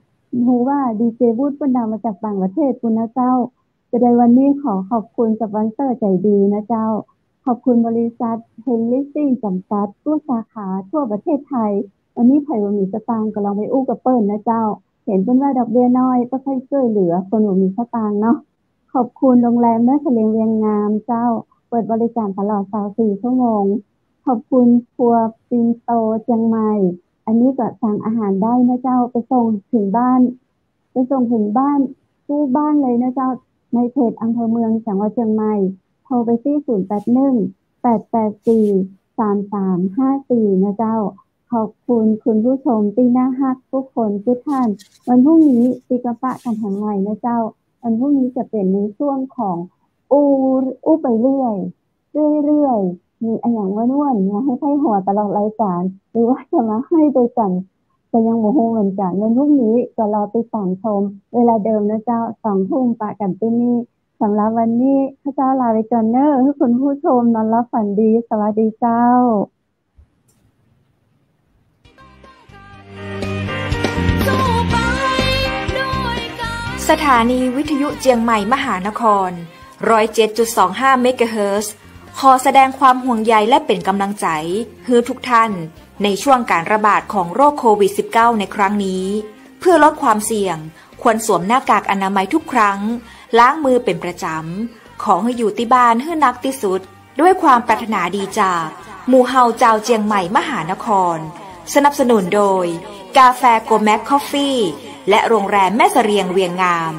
รู้ว่าดีเจบูธเป็นดาวมาจากต่างประเทศคุณนะเจ้าจะได้วันนี้ขอบคุณสปอนเซอร์ใจดีนะเจ้าขอบคุณบริษัทเฮนลิสซิ่งจำกัดตู้สาขาทั่วประเทศไทยวันนี้ไผ่บ่มีสตางค์ก็ลองไปอู้กับเปิ้ลนะเจ้าเห็นเป็นว่าดอกเบี้ยน้อยก็ค่อยช่วยเหลือคนบ่มีสตางค์เนาะขอบคุณโรงแรมแม่เสลียงเวียงงามเจ้าเปิดบริการตลอด24 ชั่วโมงข ขอบคุณครัวปินโตเชียงใหม่อันนี้ก็สั่งอาหารได้นะเจ้าไปส่งถึงบ้านตู้บ้านเลยนะเจ้าในเขตอำเภอเมืองจังหวัดเชียงใหม่โทรไปที่0818843354นะเจ้าขอบคุณคุณผู้ชมที่น่าฮักทุกคนทุกท่านวันพรุ่งนี้ตีกระปะกันแห่งใหม่นะเจ้าวันพรุ่งนี้จะเป็นในช่วงของอู้ไปเรื่อยมีอย่างว่านๆมาให้ไพ่หัวตลอดรายการหรือว่าจะมาให้โดยกันแต่ยังโมโหเหมือนกันวันพรุ่งนี้ก็รอไปตามชมเวลาเดิมนะเจ้า 20:00 นปะกันที่นี่สำหรับวันนี้ข้าเจ้าลาไปก่อนเนอะให้คุณผู้ชมนอนรับฝันดีสวัสดีเจ้าสถานีวิทยุเจียงใหม่มหานคร 107.25 เมกะเฮิรตซ์ขอแสดงความห่วงใยและเป็นกำลังใจให้ทุกท่านในช่วงการระบาดของโรคโควิด -19 ในครั้งนี้เพื่อลดความเสี่ยงควรสวมหน้ากากอนามัยทุกครั้งล้างมือเป็นประจำขอให้อยู่ที่บ้านให้นักที่สุดด้วยความปรารถนาดีจากหมู่เฮาเจ้าเจียงใหม่มหานครสนับสนุนโดยกาแฟโกแม็กคอฟฟี่และโรงแรมแม่เสรียงเวียงงาม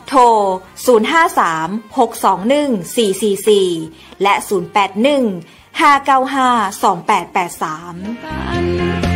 โทร 053-621-444 และ 081-595-2883